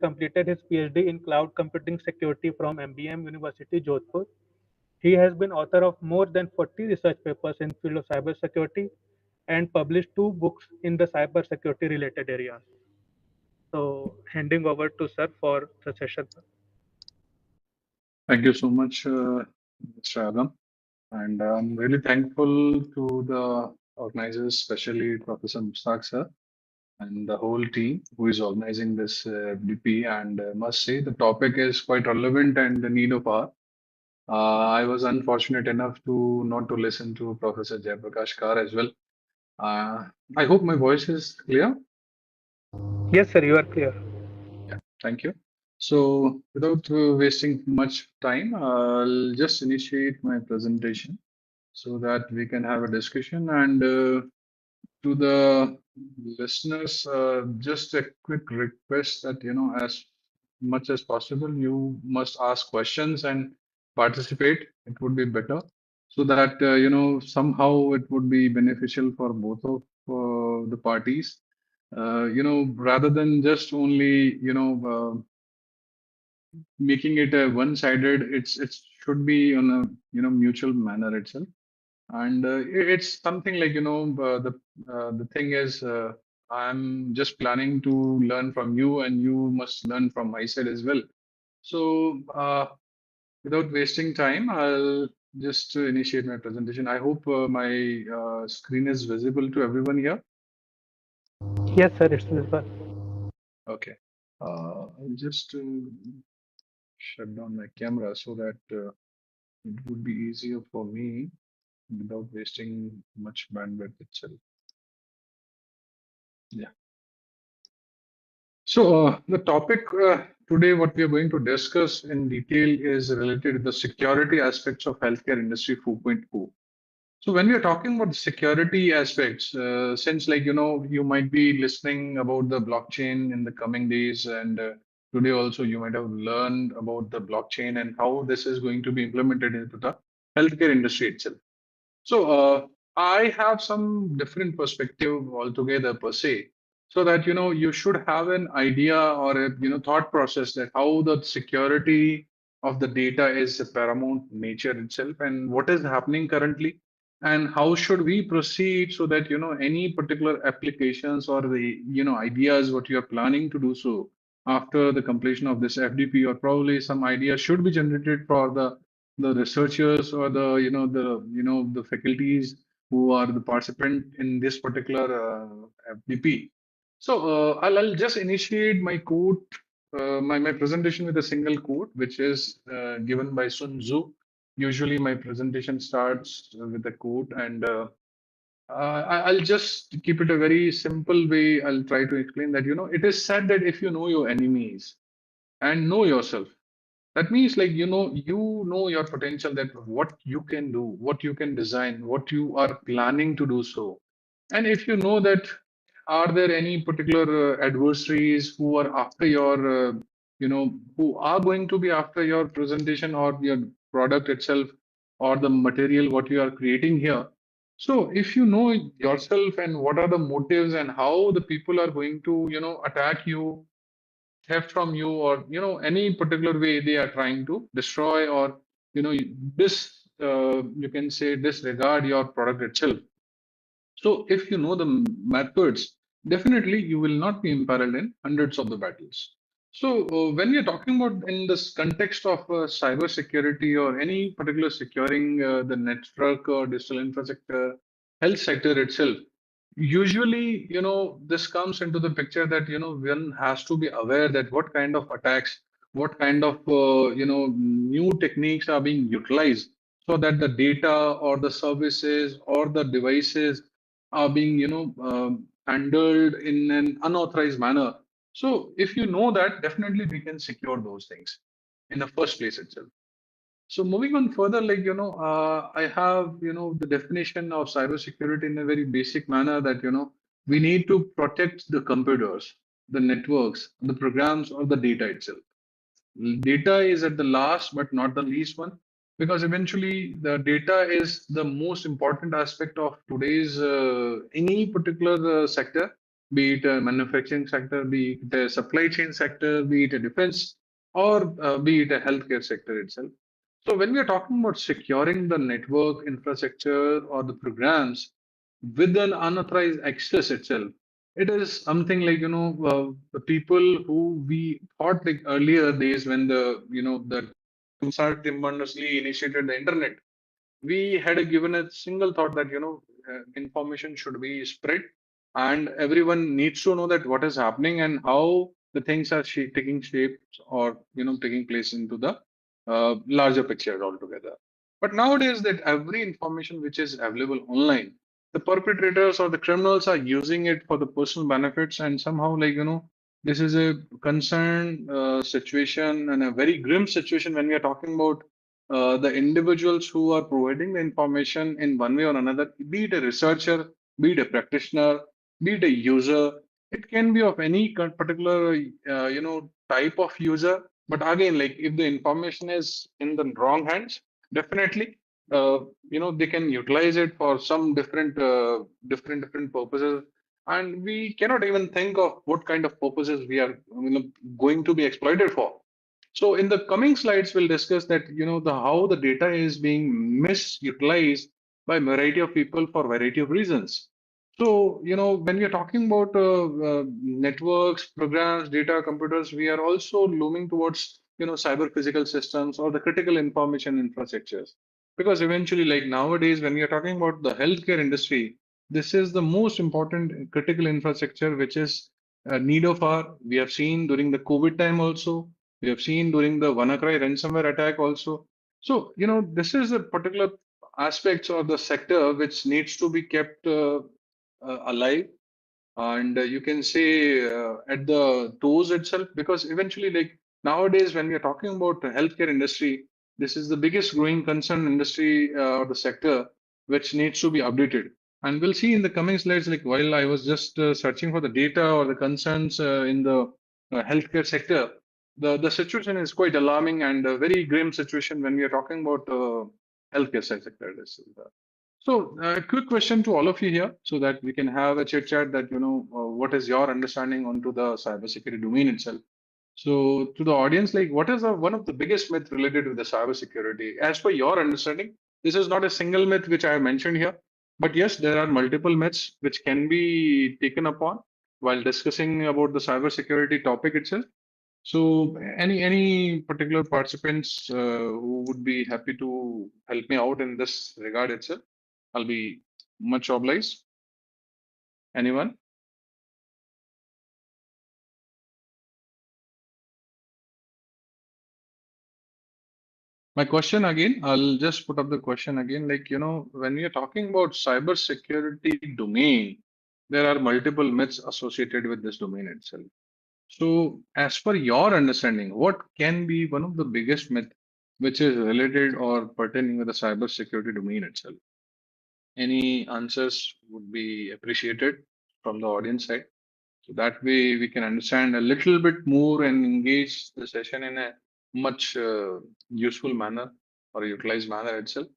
completed his PhD in cloud computing security from MBM University, Jodhpur. He has been author of more than 40 research papers in field of cybersecurity and published 2 books in the cybersecurity related areas. So, handing over to sir for the session. Thank you so much, Mr. Adam. And I'm really thankful to the organizers, especially Professor Mustaq sir and the whole team who is organizing this FDP. And must say the topic is quite relevant and the need of hour. I was unfortunate enough to not to listen to Professor Jayaprakash Kar as well. Uh, I hope my voice is clear. Yes, sir, you are clear. Yeah, thank you. So, without wasting much time, I'll just initiate my presentation so that we can have a discussion. And to the listeners, just a quick request that, as much as possible, you must ask questions and participate. It would be better so that, somehow it would be beneficial for both of the parties. Rather than just only, making it a one-sided, it should be on a, mutual manner itself. And it's something like, the thing is, I'm just planning to learn from you, and you must learn from my side as well. So, without wasting time, I'll just initiate my presentation. I hope my screen is visible to everyone here. Yes, sir, it's visible. Okay. I'll just shut down my camera so that it would be easier for me without wasting much bandwidth itself. Yeah. So, the topic today, what we are going to discuss in detail is related to the security aspects of healthcare industry 4.0. So, when we are talking about the security aspects, since like, you might be listening about the blockchain in the coming days, and today also you might have learned about the blockchain and how this is going to be implemented into the healthcare industry itself. So I have some different perspective altogether per se, so that you should have an idea or a thought process that how the security of the data is a paramount nature itself, and what is happening currently, and how should we proceed so that any particular applications or the ideas what you are planning to do so after the completion of this FDP, or probably some ideas should be generated for the researchers or the faculties who are the participant in this particular FDP. So I'll just initiate my quote, my presentation with a single quote, which is given by Sun Tzu. Usually, my presentation starts with a quote, and I'll just keep it a very simple way. I'll try to explain that it is said that if you know your enemies and know yourself, that means like you know your potential, that what you can do, what you can design, what you are planning to do so. And if you know that are there any particular adversaries who are after your who are going to be after your presentation or your product itself, or the material what you are creating here. So if you know yourself and what are the motives and how the people are going to attack you, theft from you, or any particular way they are trying to destroy, or this you can say disregard your product itself. So if you know the methods, definitely you will not be imperiled in hundreds of the battles. So when we are talking about in this context of cyber security or any particular securing the network or digital infrastructure, health sector itself, usually this comes into the picture that one has to be aware that what kind of attacks, what kind of new techniques are being utilized, so that the data or the services or the devices are being handled in an unauthorized manner. So if you know that, definitely we can secure those things in the first place itself. So moving on further, like I have the definition of cybersecurity in a very basic manner, that we need to protect the computers, the networks, the programs, or the data itself. Data is at the last but not the least one, because eventually the data is the most important aspect of today's any particular sector, be it a manufacturing sector, be it a supply chain sector, be it a defense, or be it a healthcare sector itself. So when we are talking about securing the network infrastructure or the programs with an unauthorized access itself, it is something like the people who we thought like earlier days when the tremendously initiated the internet, we had given a single thought that information should be spread and everyone needs to know that what is happening and how the things are taking shape or taking place into the larger picture altogether. But nowadays that every information which is available online, the perpetrators or the criminals are using it for the personal benefits, and somehow this is a concern situation and a very grim situation when we are talking about the individuals who are providing the information in one way or another, be it a researcher, be it a practitioner, be it a user. It can be of any particular, type of user. But again, like if the information is in the wrong hands, definitely, they can utilize it for some different purposes. And we cannot even think of what kind of purposes we are, going to be exploited for. So in the coming slides, we'll discuss that the how the data is being misutilized by a variety of people for variety of reasons. So when we are talking about networks, programs, data, computers, we are also looming towards cyber physical systems or the critical information infrastructures. Because eventually, like nowadays, when we are talking about the healthcare industry, this is the most important critical infrastructure which is need of our. We have seen during the COVID time also, we have seen during the WannaCry ransomware attack also. So, this is a particular aspects of the sector which needs to be kept alive, and you can say at the toes itself, because eventually, like nowadays when we are talking about the healthcare industry, this is the biggest growing concern industry or the sector which needs to be updated. And we'll see in the coming slides, like while I was just searching for the data or the concerns in the healthcare sector, the situation is quite alarming and a very grim situation when we are talking about healthcare sector. So, a quick question to all of you here, so that we can have a chit chat. That what is your understanding onto the cybersecurity domain itself? So, to the audience, like, what is one of the biggest myth related to the cybersecurity? As per your understanding, this is not a single myth which I have mentioned here, but yes, there are multiple myths which can be taken upon while discussing about the cybersecurity topic itself. So, any particular participants who would be happy to help me out in this regard itself? I'll be much obliged. Anyone? My question again, I'll just put up the question again. Like, when we are talking about cybersecurity domain, there are multiple myths associated with this domain itself. So, as per your understanding, what can be one of the biggest myth which is related or pertaining with the cybersecurity domain itself? Any answers would be appreciated from the audience side. So that way we can understand a little bit more and engage the session in a much useful manner or utilized manner itself.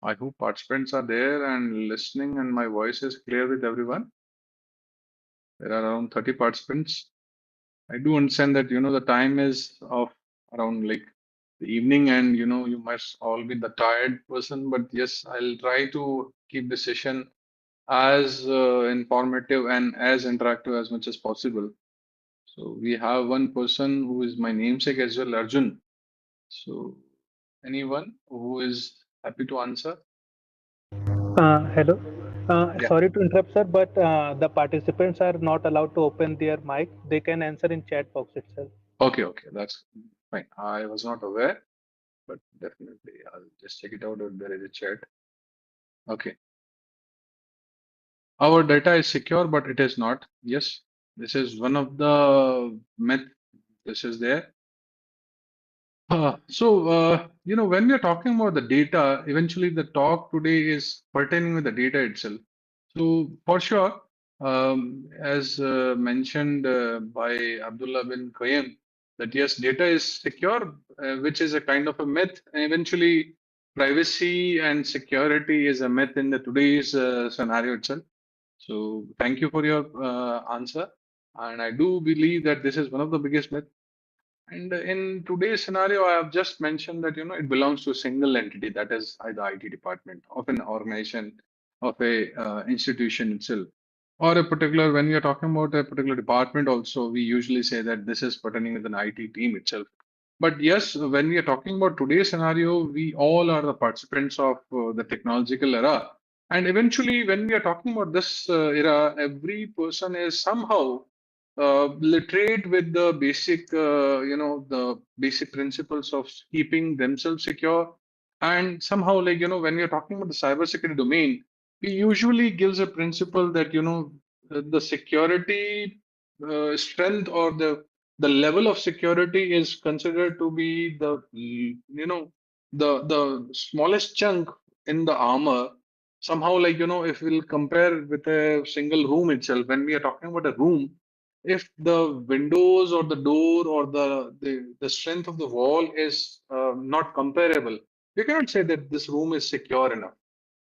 I hope participants are there and listening, and my voice is clear with everyone. There are around 30 participants. I do understand that the time is of around like the evening, and you must all be the tired person. But yes, I'll try to keep the session as informative and as interactive as much as possible. So we have one person who is my namesake as well, Arjun. So anyone who is happy to answer? Hello. Yeah. Sorry to interrupt, sir, but the participants are not allowed to open their mic. They can answer in chat box itself. Okay, okay, that's fine. I was not aware, but definitely I'll just check it out if there is a chat. Okay. Our data is secure, but it is not. Yes, this is one of the myth. This is there. When we are talking about the data, eventually the talk today is pertaining with the data itself. So, for sure, as mentioned by Abdullah bin Qayyim, that yes, data is secure, which is a kind of a myth. And eventually, privacy and security is a myth in the today's scenario itself. So thank you for your answer. And I do believe that this is one of the biggest myths. And in today's scenario, I have just mentioned that it belongs to a single entity, that is the IT department of an organization, of a institution itself, or a particular. When we are talking about a particular department, also we usually say that this is pertaining with an IT team itself. But yes, when we are talking about today's scenario, we all are the participants of the technological era. And eventually, when we are talking about this era, every person is somehow literate with the basic, the basic principles of keeping themselves secure. And somehow, like, when we are talking about the cybersecurity domain, we usually gives a principle that, the security strength or the level of security is considered to be the smallest chunk in the armor. Somehow, like, if we'll compare with a single room itself, when we are talking about a room, if the windows or the door or the strength of the wall is not comparable, you cannot say that this room is secure enough.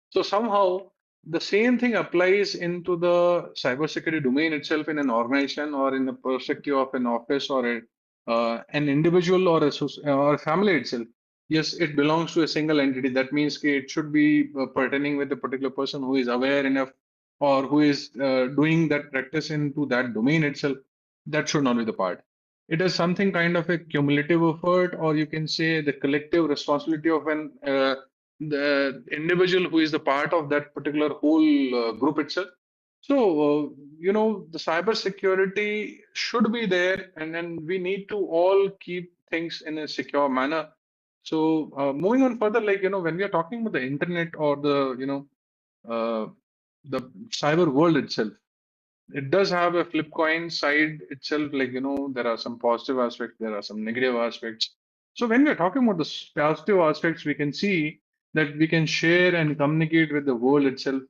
So somehow the same thing applies into the cybersecurity domain itself in an organization or in the perspective of an office or an individual or or a family itself. Yes, it belongs to a single entity. That means it should be pertaining with a particular person who is aware enough or who is doing that practice into that domain itself. That should not be the part. It is something kind of a cumulative effort, or you can say the collective responsibility of an the individual who is the part of that particular whole group itself. So, the cyber security should be there, and then we need to all keep things in a secure manner. So, moving on further, like, when we are talking about the internet or uh, the cyber world itself, it does have a flip coin side itself. Like, there are some positive aspects, there are some negative aspects. So when we're talking about the positive aspects, we can see that we can share and communicate with the world itself.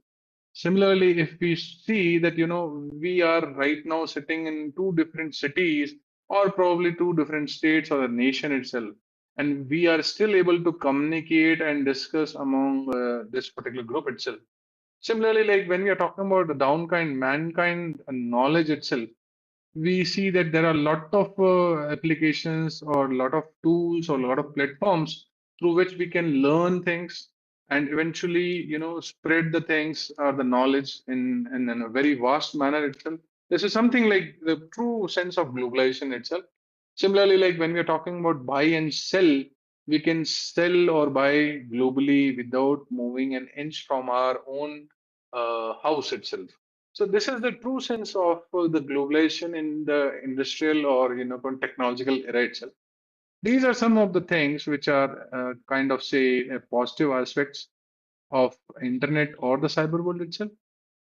Similarly, if we see that, we are right now sitting in two different cities or probably two different states or the nation itself, and we are still able to communicate and discuss among this particular group itself. Similarly, like when we are talking about the downkind, mankind knowledge itself, we see that there are a lot of applications or a lot of tools or a lot of platforms through which we can learn things and eventually, spread the things or the knowledge in a very vast manner itself. This is something like the true sense of globalization itself. Similarly, like when we're talking about buy and sell, we can sell or buy globally without moving an inch from our own house itself. So this is the true sense of the globalization in the industrial or technological era itself. These are some of the things which are kind of say positive aspects of internet or the cyber world itself.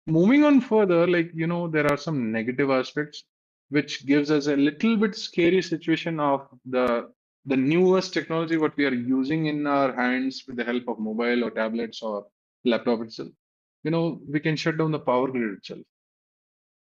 Moving on further, like there are some negative aspects which gives us a little bit scary situation of the newest technology what we are using in our hands with the help of mobile or tablets or laptop itself. We can shut down the power grid itself.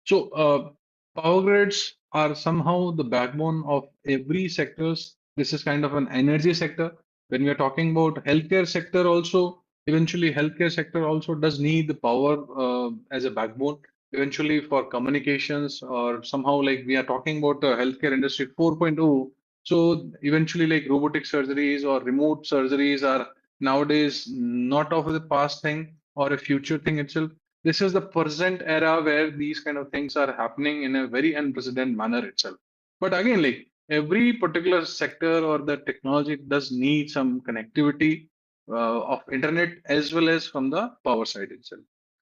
So, power grids are somehow the backbone of every sectors. This is kind of an energy sector. When we are talking about healthcare sector, also eventually healthcare sector also does need the power as a backbone. Eventually for communications or somehow like we are talking about the healthcare industry 4.0. So eventually like robotic surgeries or remote surgeries are nowadays not of the past thing or a future thing itself. This is the present era where these kind of things are happening in a very unprecedented manner itself. But again, like every particular sector or the technology does need some connectivity of internet as well as from the power side itself.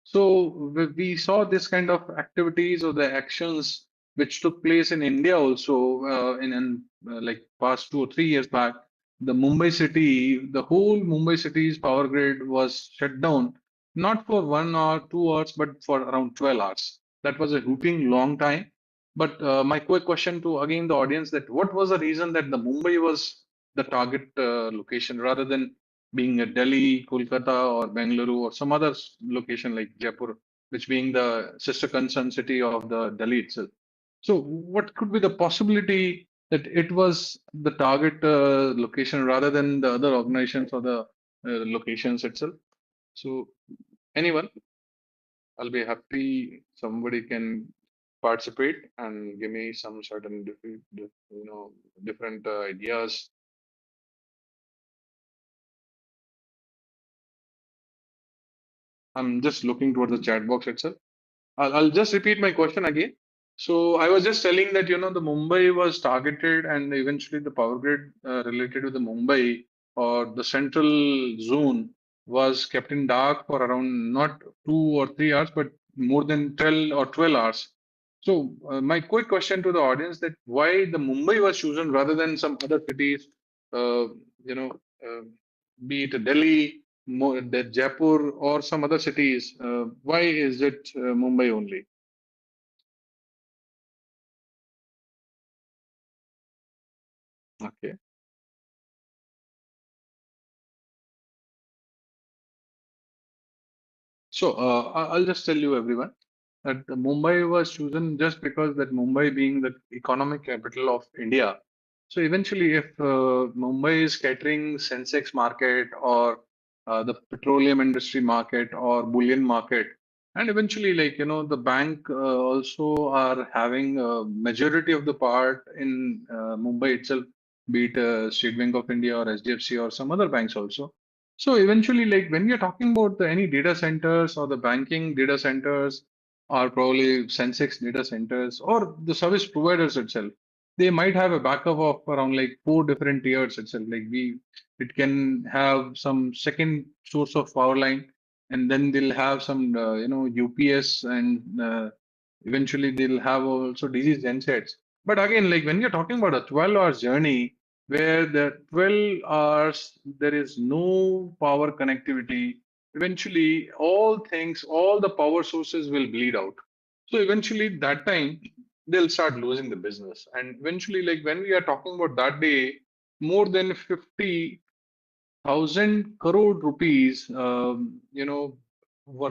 So we saw this kind of activities or the actions which took place in India also in like past 2 or 3 years back. The Mumbai city, the whole Mumbai city's power grid was shut down, not for 1 hour, 2 hours, but for around 12 hours. That was a whooping long time. But my quick question to again the audience that what was the reason that the Mumbai was the target location rather than being a Delhi, Kolkata, or Bengaluru, or some other location like Jaipur, which being the sister concern city of the Delhi itself. So, what could be the possibility that it was the target location rather than the other organizations or the locations itself. So anyone, I'll be happy somebody can participate and give me some certain different ideas. I'm just looking towards the chat box itself. I'll just repeat my question again. So I was just telling that the Mumbai was targeted, and eventually the power grid related to the Mumbai or the central zone was kept in dark for around not 2 or 3 hours, but more than 12 hours. So my quick question to the audience, that why the Mumbai was chosen rather than some other cities, uh, you know, uh, be it Delhi, the Jaipur, or some other cities. Why is it Mumbai only? Okay. So I'll just tell you everyone that the Mumbai was chosen just because that Mumbai being the economic capital of India. So eventually, if Mumbai is catering Sensex market or the petroleum industry market or bullion market, and eventually, like the bank also are having a majority of the part in Mumbai itself, be it State Bank of India or SDFC or some other banks also. So eventually, like when we are talking about any data centers or the banking data centers or probably Sensex data centers or the service providers itself, they might have a backup of around like four different tiers itself. It can have some second source of power line, and then they'll have some UPS, and eventually they'll have also DC gensets. But again, like when you're talking about a 12-hour journey where the 12 hours there is no power connectivity, eventually all the power sources will bleed out. So eventually that time they'll start losing the business. And eventually, like when we are talking about that day, more than 50,000 crore rupees, were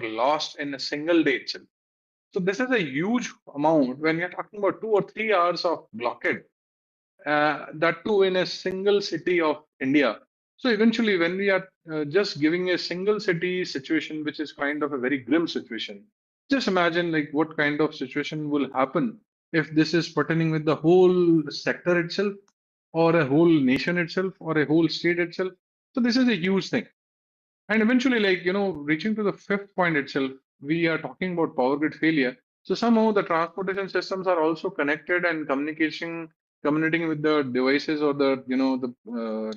lost in a single day itself. So this is a huge amount when we are talking about 2 or 3 hours of blockade, that too in a single city of India. So eventually, when we are just giving a single city situation, which is kind of a very grim situation, just imagine like what kind of situation will happen if this is pertaining with the whole sector itself, or a whole nation itself, or a whole state itself. So this is a huge thing. And eventually, like, reaching to the fifth point itself, we are talking about power grid failure. So somehow the transportation systems are also connected and communicating with the devices or the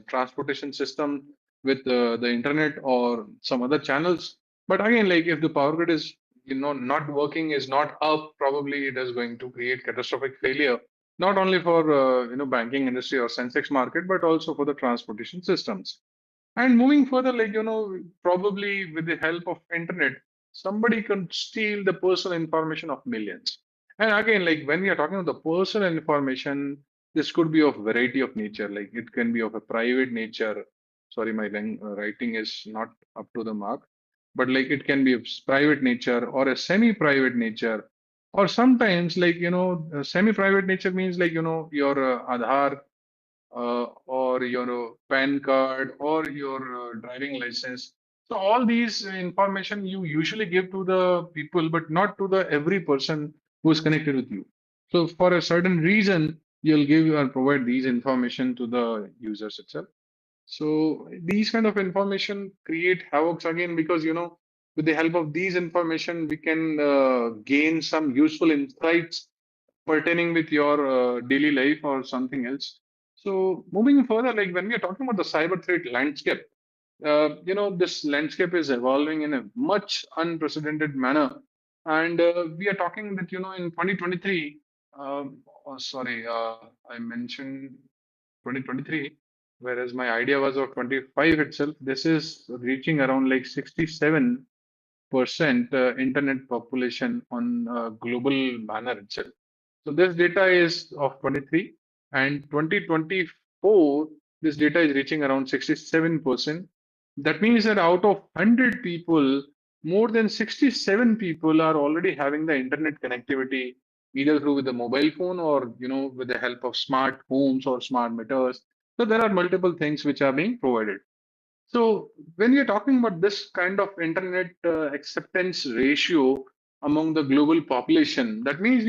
transportation system with the internet or some other channels. But again, like if the power grid is, not working, is not up, probably it is going to create catastrophic failure, not only for, banking industry or Sensex market, but also for the transportation systems. And moving further, like, probably with the help of internet, somebody can steal the personal information of millions. And again, like when we are talking about the personal information, this could be of variety of nature. Like it can be of a private nature. Sorry, my writing is not up to the mark. But like it can be of private nature or a semi-private nature. Or sometimes, like, semi-private nature means like, your Aadhaar or your PAN card or your driving license. So all these information you usually give to the people, but not to the every person who is connected with you. So for a certain reason, you'll give and provide these information to the users itself. So these kind of information create havocs again, because with the help of these information we can gain some useful insights pertaining with your daily life or something else. So moving further, like when we are talking about the cyber threat landscape, this landscape is evolving in a much unprecedented manner, and we are talking that in 2023. Oh, sorry, I mentioned 2023, whereas my idea was of 25 itself. This is reaching around like 67% internet population on a global manner itself. So this data is of 23, and 2024, this data is reaching around 67%. That means that out of 100 people, more than 67 people are already having the internet connectivity, either through with the mobile phone or with the help of smart homes or smart meters. So there are multiple things which are being provided. So when you're talking about this kind of internet acceptance ratio among the global population, that means,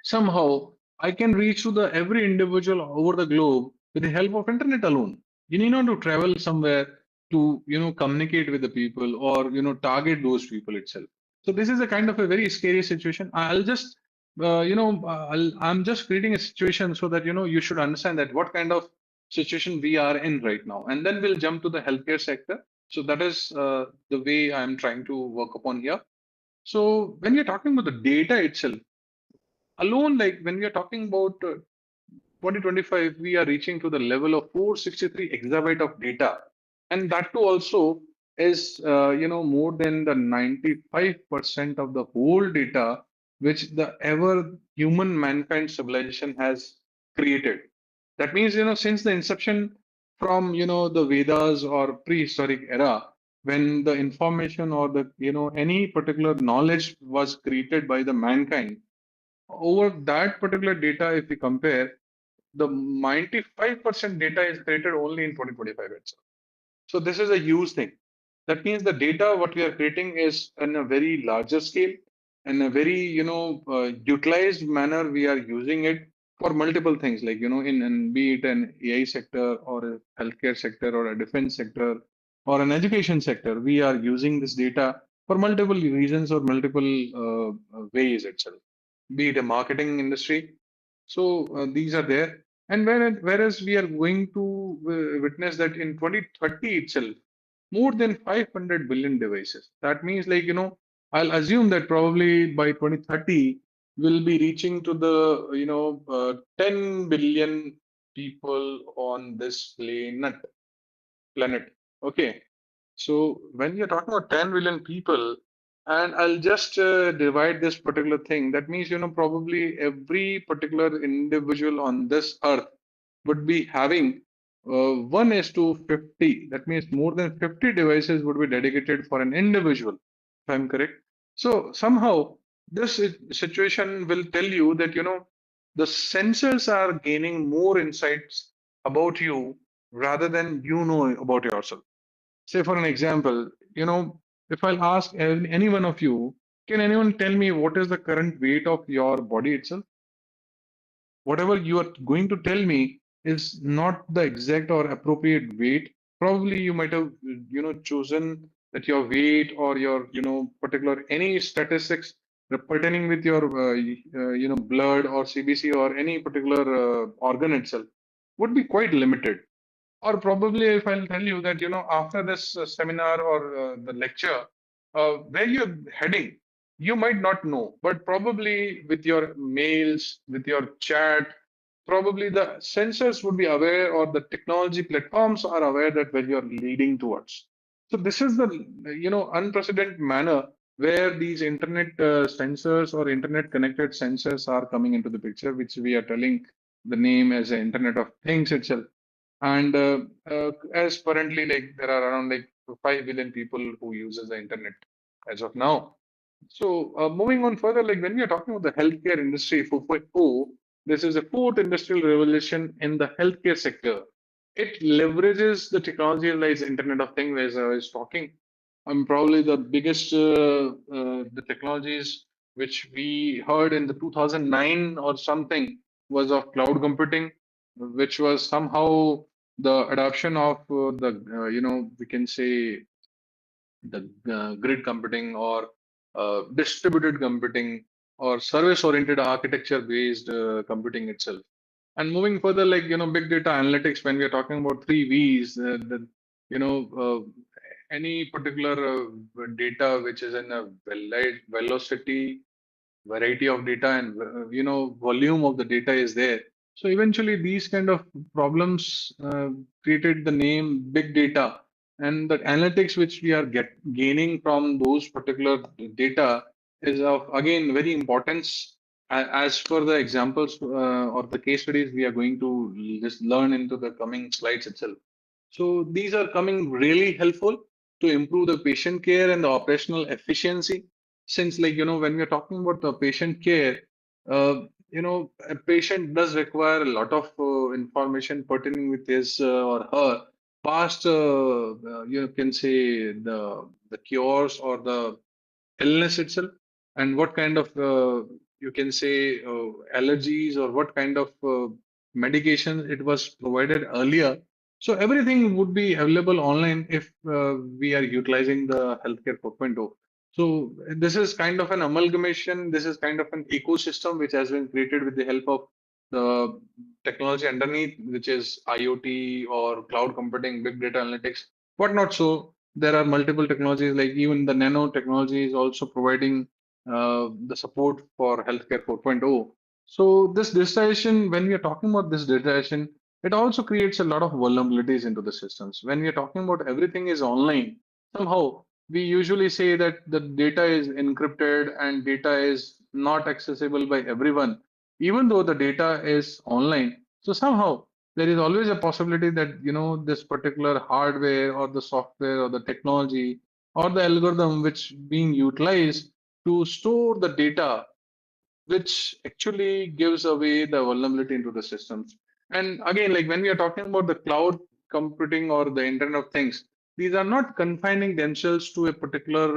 somehow I can reach to the every individual over the globe with the help of internet alone. You need not to travel somewhere to communicate with the people or target those people itself. So this is a kind of a very scary situation. I'll just I'm just creating a situation so that you should understand that what kind of situation we are in right now, and then we'll jump to the healthcare sector. So that is the way I'm trying to work upon here. So when you're talking about the data itself alone, like when we are talking about 2025, we are reaching to the level of 463 exabyte of data, and that too also is more than the 95% of the whole data which the ever human mankind civilization has created. That means since the inception from the Vedas or prehistoric era, when the information or the any particular knowledge was created by the mankind, over that particular data, if we compare, the 95% data is created only in 2025 itself. So this is a huge thing. That means the data what we are creating is in a very larger scale and a very utilized manner. We are using it for multiple things, like in be it an AI sector or a healthcare sector or a defense sector or an education sector. We are using this data for multiple reasons or multiple ways itself. Be it a marketing industry. So these are there. And whereas we are going to witness that in 2030 itself, more than 500 billion devices. That means, like, I'll assume that probably by 2030, we'll be reaching to the, 10 billion people on this planet. Okay. So when you're talking about 10 billion people, and I'll just divide this particular thing, that means, probably every particular individual on this earth would be having 1 is to 50. That means more than 50 devices would be dedicated for an individual, if I'm correct. So somehow this situation will tell you that, the sensors are gaining more insights about you rather than you know about yourself. Say, for an example, if I'll ask any one of you, can anyone tell me what is the current weight of your body itself? Whatever you are going to tell me is not the exact or appropriate weight. Probably you might have, chosen that your weight or your, particular any statistics pertaining with your, blood or CBC or any particular organ itself would be quite limited. Or probably if I'll tell you that, after this seminar or the lecture, where you're heading, you might not know, but probably with your mails, with your chat, probably the sensors would be aware or the technology platforms are aware that where you're leading towards. So this is the, unprecedented manner where these internet sensors or internet connected sensors are coming into the picture, which we are telling the name as the Internet of Things itself. And as currently, like there are around like 5 billion people who uses the internet as of now. So moving on further, like when we are talking about the healthcare industry 4.0, this is a fourth industrial revolution in the healthcare sector. It leverages the technology like Internet of Things, as I was talking. Probably the biggest the technologies which we heard in the 2009 or something was of cloud computing, which was somehow the adoption of the we can say the grid computing or distributed computing or service oriented architecture based computing itself. And moving further, like big data analytics, when we are talking about three V's, you know any particular data which is in a velocity, variety of data, and volume of the data is there. So eventually these kind of problems created the name big data, and the analytics which we are gaining from those particular data is of again very importance. As per the examples or the case studies we are going to just learn into the coming slides itself. So these are coming really helpful to improve the patient care and the operational efficiency. Since, like, when we're talking about the patient care, a patient does require a lot of information pertaining with his or her. past, you can say the cures or the illness itself, and what kind of you can say allergies or what kind of medication it was provided earlier. So everything would be available online if we are utilizing the healthcare 4.0. So this is kind of an amalgamation. This is kind of an ecosystem which has been created with the help of the technology underneath, which is IoT or cloud computing, big data analytics, whatnot. So there are multiple technologies, like even the nanotechnology is also providing the support for healthcare 4.0. So this digitization, when we are talking about this digitization, it also creates a lot of vulnerabilities into the systems. When we are talking about everything is online, somehow we usually say that the data is encrypted and data is not accessible by everyone, even though the data is online. So somehow there is always a possibility that this particular hardware or the software or the technology or the algorithm which being utilized to store the data, which actually gives away the vulnerability into the systems. And again, like when we are talking about the cloud computing or the Internet of Things, these are not confining themselves to a particular,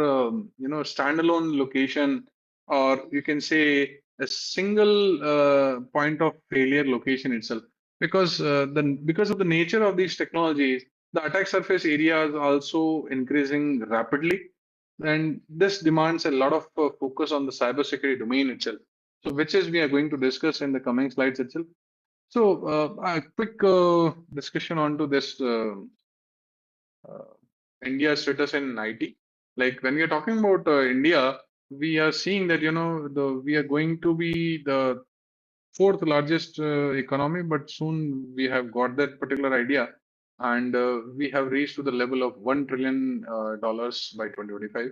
standalone location, or you can say a single point of failure location itself. Because of the nature of these technologies, the attack surface area is also increasing rapidly, and this demands a lot of focus on the cybersecurity domain itself. So, which is we are going to discuss in the coming slides itself. So, a quick discussion onto this uh, India's status in IT. Like when we are talking about India, we are seeing that we are going to be the fourth largest economy, but soon we have got that particular idea, and we have reached to the level of $1 trillion by 2025.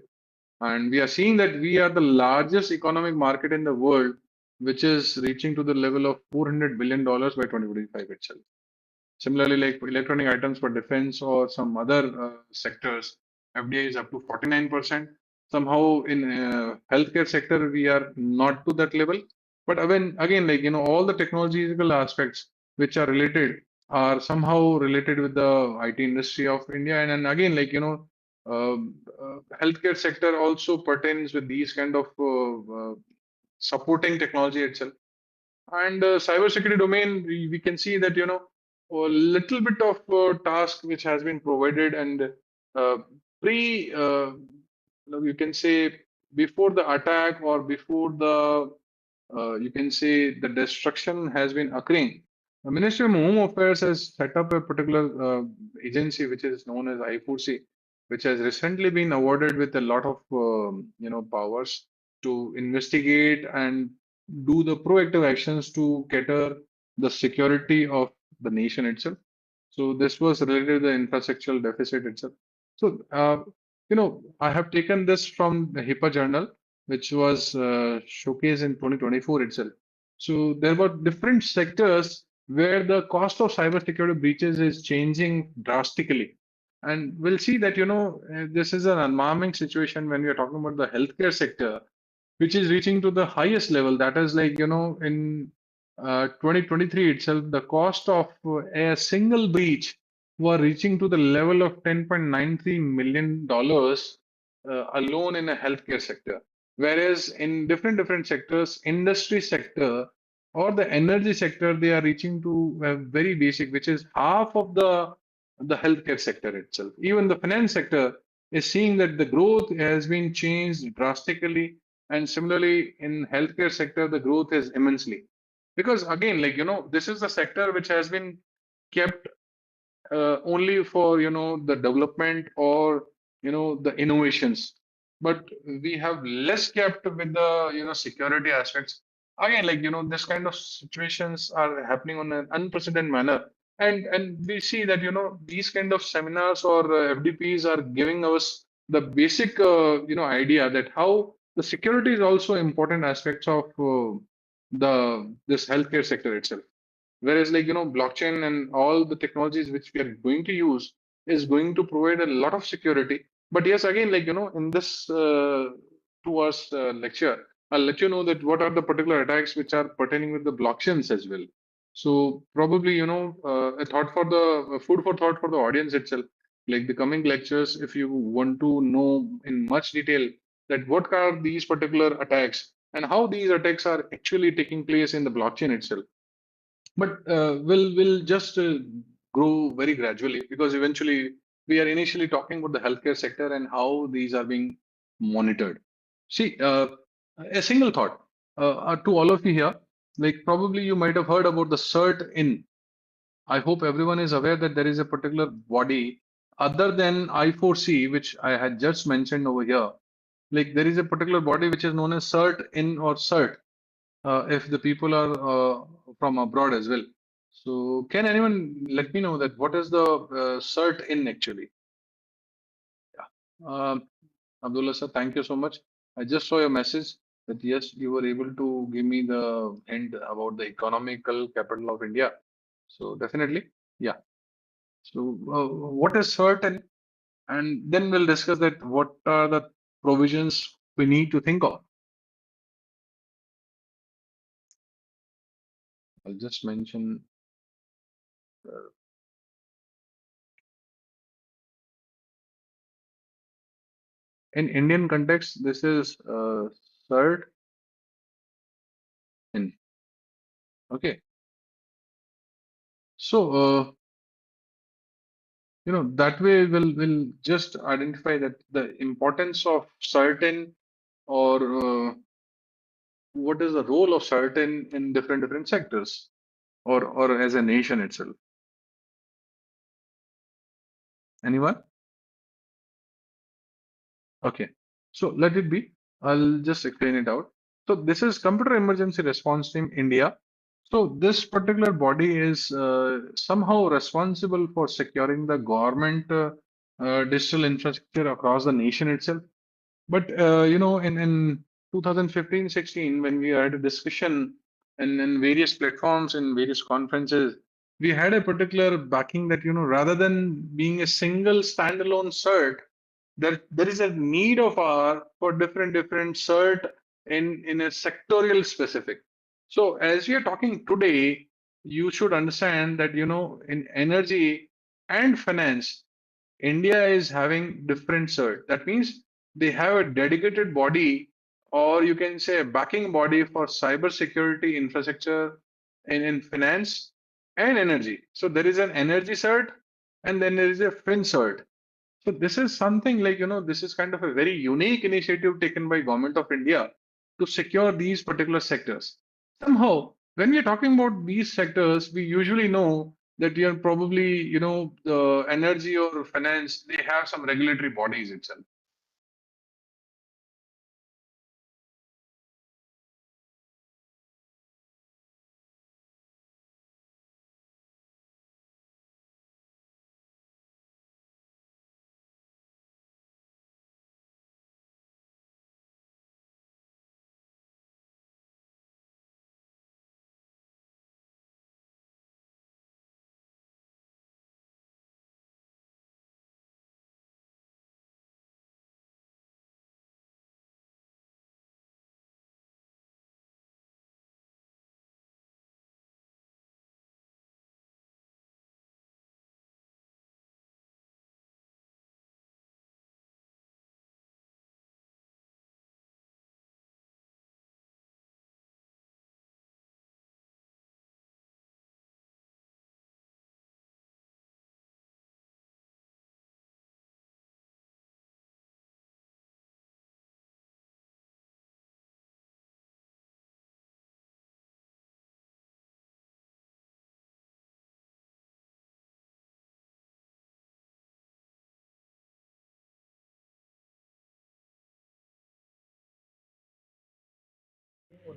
And we are seeing that we are the largest economic market in the world, which is reaching to the level of $400 billion by 2025 itself. Similarly, like for electronic items for defense or some other sectors, FDI is up to 49%. Somehow in healthcare sector, we are not to that level. But again, like, all the technological aspects which are related are somehow related with the IT industry of India. And again, like, healthcare sector also pertains with these kind of supporting technology itself. And cybersecurity domain, we can see that a little bit of task which has been provided, and uh, pre you can say before the attack or before the you can say the destruction has been occurring. The Ministry of Home Affairs has set up a particular agency which is known as I4C, which has recently been awarded with a lot of powers to investigate and do the proactive actions to cater the security of the nation itself. So this was related to the infrastructural deficit itself. So I have taken this from the HIPAA journal, which was showcased in 2024 itself. So there were different sectors where the cost of cybersecurity breaches is changing drastically. And we'll see that, this is an alarming situation when we are talking about the healthcare sector, which is reaching to the highest level. That is like, in 2023 itself, the cost of a single breach were reaching to the level of $10.93 million alone in a healthcare sector. Whereas in different sectors, industry sector or the energy sector, they are reaching to a very basic, which is half of the healthcare sector itself. Even the finance sector is seeing that the growth has been changed drastically, and similarly in healthcare sector, the growth is immensely. Because again, like this is the sector which has been kept only for the development or the innovations, but we have less kept with the security aspects. Again, like this kind of situations are happening on an unprecedented manner, and we see that these kind of seminars or FDPs are giving us the basic idea that how the security is also important aspects of the this healthcare sector itself. Whereas, like, blockchain and all the technologies which we are going to use is going to provide a lot of security. But yes, again, like, in this 2 hours lecture, I'll let you know that what are the particular attacks which are pertaining with the blockchains as well. So probably, a thought for the food for thought for the audience itself. Like the coming lectures, if you want to know in much detail that what are these particular attacks and how these attacks are actually taking place in the blockchain itself. But we'll just grow very gradually, because eventually we are initially talking about the healthcare sector and how these are being monitored. See, a single thought to all of you here, like probably you might have heard about the CERT in. I hope everyone is aware that there is a particular body other than I4C, which I had just mentioned over here. Like there is a particular body which is known as CERT in or CERT, if the people are from abroad as well. So can anyone let me know that what is the CERT in actually? Yeah. Abdullah sir, thank you so much. I just saw your message that yes, you were able to give me the hint about the economical capital of India. So definitely, yeah. So what is CERT in? And then we'll discuss that what are the provisions we need to think of. I'll just mention in Indian context, this is CERT in. Okay. So, that way we'll just identify that the importance of certain, or what is the role of certain in different sectors, or as a nation itself. Anyone? Okay. So let it be. I'll just explain it out. So this is Computer Emergency Response Team India. So this particular body is somehow responsible for securing the government digital infrastructure across the nation itself. But in 2015-16, when we had a discussion in various platforms and various conferences, we had a particular backing that rather than being a single standalone cert, there is a need of our for different cert in a sectorial specific. So as we are talking today, you should understand that in energy and finance, India is having different cert. That means they have a dedicated body, or you can say a backing body for cyber security infrastructure in finance and energy. So there is an energy cert, and then there is a fin cert. So this is something like, this is kind of a very unique initiative taken by Government of India to secure these particular sectors. Somehow, when we are talking about these sectors, we usually know that you're probably, the energy or finance, they have some regulatory bodies itself.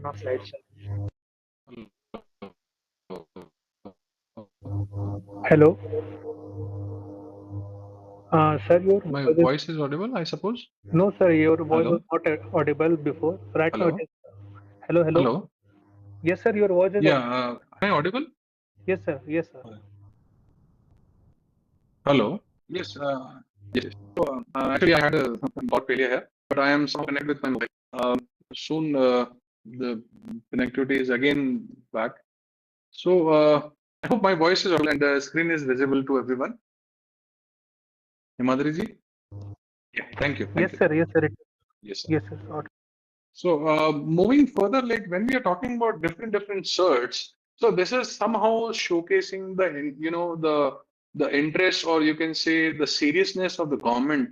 Not light, sir. Hello. Sir, your My voice is, voice is audible, I suppose. no, sir, your voice was Hello, not audible before. Right now it hello, is. Hello, hello. hello. Yes, sir, your voice is Yeah, audible. am I audible? Yes, sir. Yes, sir. Hello. Yes, yes. So, actually, I had a power failure here, but I am somehow connected with my mobile. Soon, the connectivity is again back. So I hope my voice is audible and the screen is visible to everyone. Himadri ji? Yeah, thank you. Thank Yes, you. sir. Yes, sir. Yes, sir. Yes, sir. So moving further, like when we are talking about different certs, so this is somehow showcasing the interest, or you can say the seriousness of the government,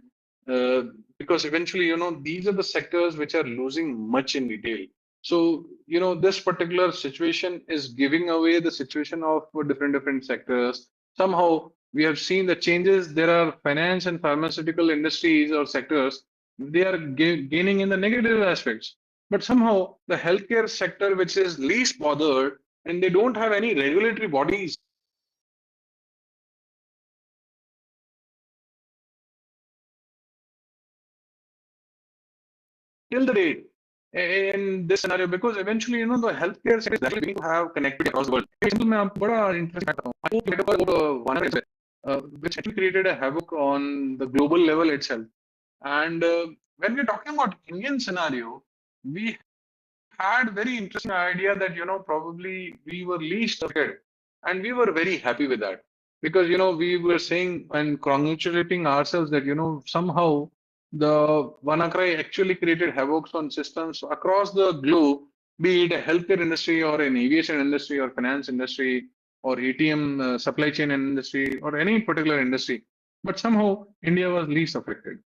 uh, because eventually these are the sectors which are losing much in retail. So this particular situation is giving away the situation of different sectors. Somehow we have seen the changes. There are finance and pharmaceutical industries or sectors, they are gaining in the negative aspects. But somehow the healthcare sector, which is least bothered, and they don't have any regulatory bodies till the date in this scenario, because eventually the healthcare sector is actually going to have connectivity across the world. Example, मैं आपको बड़ा interesting बताता हूँ. I hope you heard about one which actually created a havoc on the global level itself. And when we're talking about Indian scenario, we had very interesting idea that probably we were least affected, and we were very happy with that, because we were saying and congratulating ourselves that somehow the WannaCry actually created havocs on systems across the globe, be it a healthcare industry or an aviation industry or finance industry or ATM supply chain industry or any particular industry. But somehow India was least affected.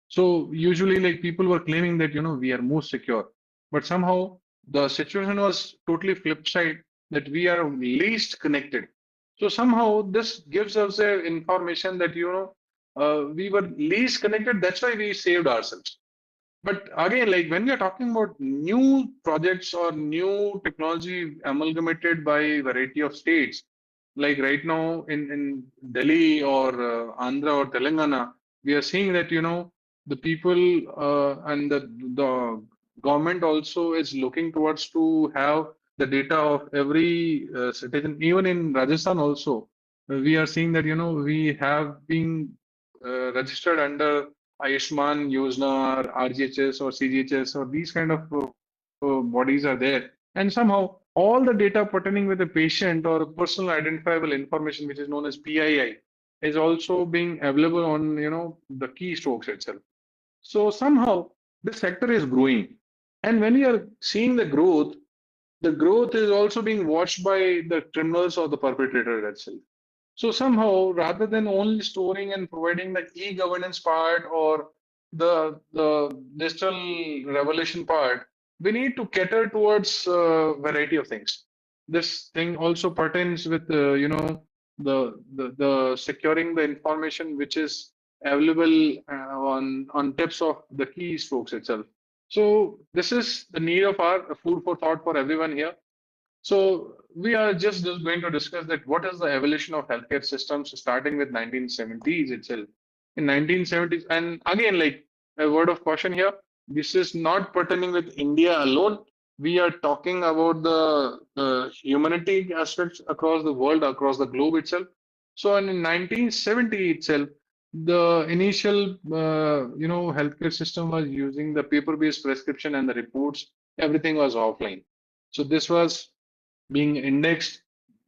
So usually, like, people were claiming that we are most secure, but somehow the situation was totally flip side, that we are least connected. So somehow this gives us a information that we were least connected. That's why we saved ourselves. But again, like when we are talking about new projects or new technology amalgamated by variety of states, like right now in Delhi or Andhra or Telangana, we are seeing that the people and the government also is looking towards to have the data of every citizen. Even in Rajasthan also, we are seeing that we have been registered under Ayushman Yojana or RGHS or CGHS or these kind of bodies are there. And somehow all the data pertaining with the patient or personal identifiable information, which is known as PII, is also being available on the keystrokes itself. So somehow this sector is growing. And when we are seeing the growth is also being watched by the criminals or the perpetrator itself. So somehow, rather than only storing and providing the e-governance part or the digital revolution part, we need to cater towards a variety of things. This thing also pertains with the securing the information which is available on tips of the keystrokes itself. So this is the need of our food for thought for everyone here. So we are just going to discuss that what is the evolution of healthcare systems starting with 1970s itself. In 1970s, and again, like a word of caution here, this is not pertaining with India alone. We are talking about the humanity aspects across the world, across the globe itself. So in 1970 itself, the initial healthcare system was using the paper-based prescription and the reports. Everything was offline. So this was being indexed,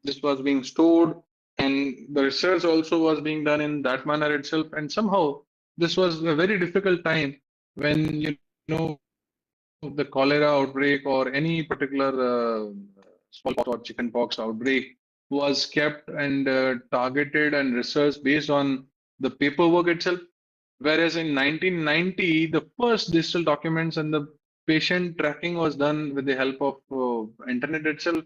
this was being stored, and the research also was being done in that manner itself. And somehow this was a very difficult time when know the cholera outbreak or any particular smallpox or chickenpox outbreak was kept and targeted and researched based on the paperwork itself. Whereas in 1990, the first digital documents and the patient tracking was done with the help of internet itself.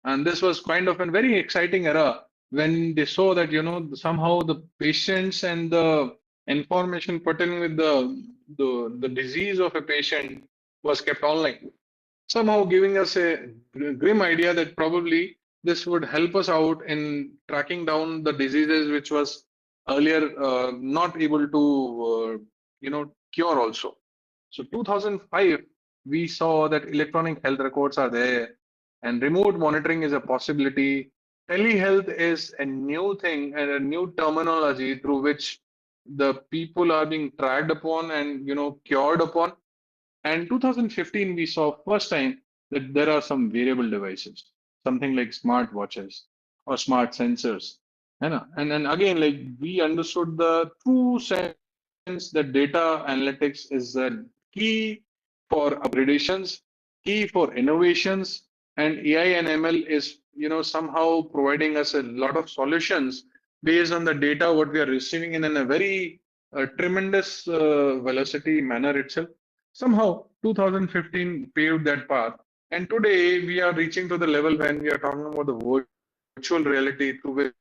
And this was kind of a very exciting era when they saw that, somehow the patients and the information pertaining with the disease of a patient was kept online, somehow giving us a grim idea that probably this would help us out in tracking down the diseases which was earlier not able to cure also. So 2005 we saw that electronic health records are there and remote monitoring is a possibility. Telehealth is a new thing and a new terminology through which the people are being tracked upon and cured upon. And 2015, we saw first time that there are some wearable devices. something like smart watches or smart sensors. And then again, like we understood the true sense that data analytics is a key for upgradations, key for innovations, and AI and ML is somehow providing us a lot of solutions based on the data what we are receiving in a very tremendous velocity manner itself. Somehow 2015 paved that path, and today we are reaching to the level when we are talking about the virtual reality through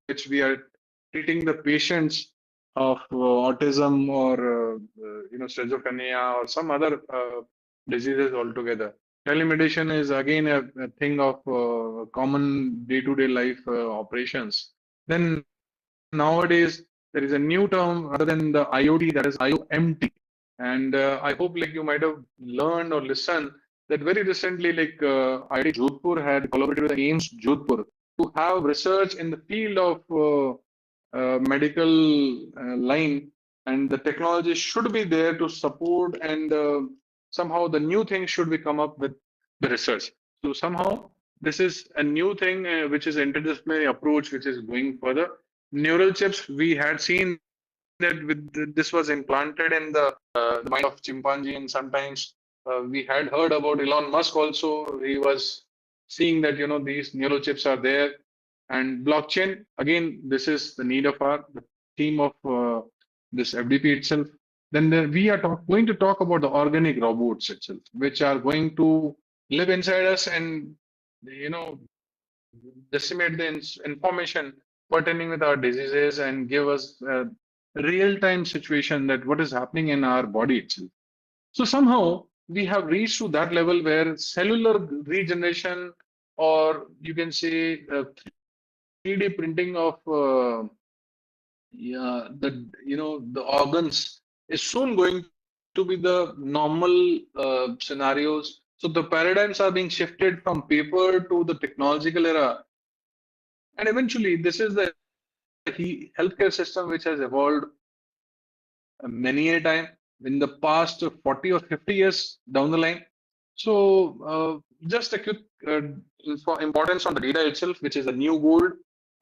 which we are treating the patients of autism or schizophrenia or some other diseases altogether. Telemedicine is again a thing of common day-to-day life operations. Then nowadays there is a new term other than the IoT, that is IoMT. And I hope like you might have learned or listened that very recently like IIT Jodhpur had collaborated with AIIMS Jodhpur to have research in the field of medical line, and the technology should be there to support, and somehow the new thing should be come up with the research. So somehow this is a new thing which is interdisciplinary approach which is going further. Neural chips, we had seen that this was implanted in the mind of chimpanzee, and sometimes we had heard about Elon Musk also. He was seeing that these neural chips are there, and blockchain again. This is the need of the team of this FDP itself. Then we are going to talk about the organic robots itself, which are going to live inside us and disseminate the information pertaining with our diseases and give us a real-time situation that what is happening in our body itself. So somehow we have reached to that level where cellular regeneration, or you can say 3D printing of the organs is soon going to be the normal scenarios. So the paradigms are being shifted from paper to the technological era, and eventually this is the healthcare system which has evolved many a time in the past 40 or 50 years down the line. So just a quick for importance on the data itself, which is the new gold.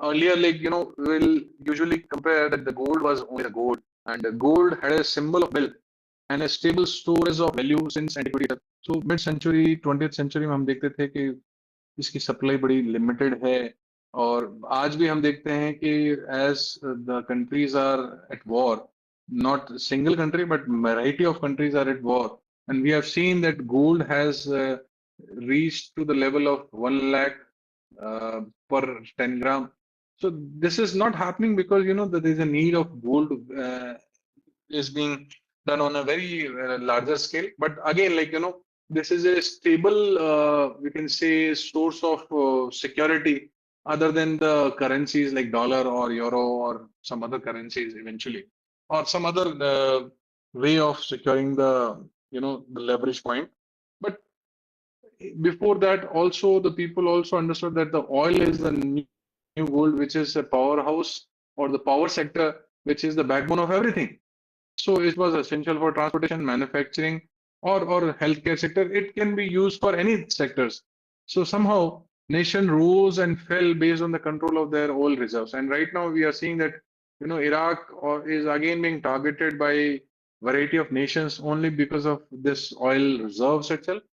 Earlier, like we'll usually compare that the gold was only the gold, and the gold had a symbol of wealth and a stable storage of value since antiquity. So mid century 20th century में हम देखते थे कि इसकी supply बड़ी limited है, और आज भी हम देखते हैं कि as the countries are at war, not a single country but variety of countries are at war, and we have seen that gold has reached to the level of 1 lakh per 10 gram. So this is not happening because that there is a need of gold is being done on a very larger scale. But again, like this is a stable, we can say, source of security other than the currencies like dollar or euro or some other currencies eventually, or some other way of securing the the leverage point. But before that, also the people also understood that the oil is the new gold, which is a powerhouse, or the power sector, which is the backbone of everything. So it was essential for transportation, manufacturing, or healthcare sector. It can be used for any sectors. So somehow nation rose and fell based on the control of their oil reserves. And right now we are seeing that Iraq is again being targeted by variety of nations only because of this oil reserves itself.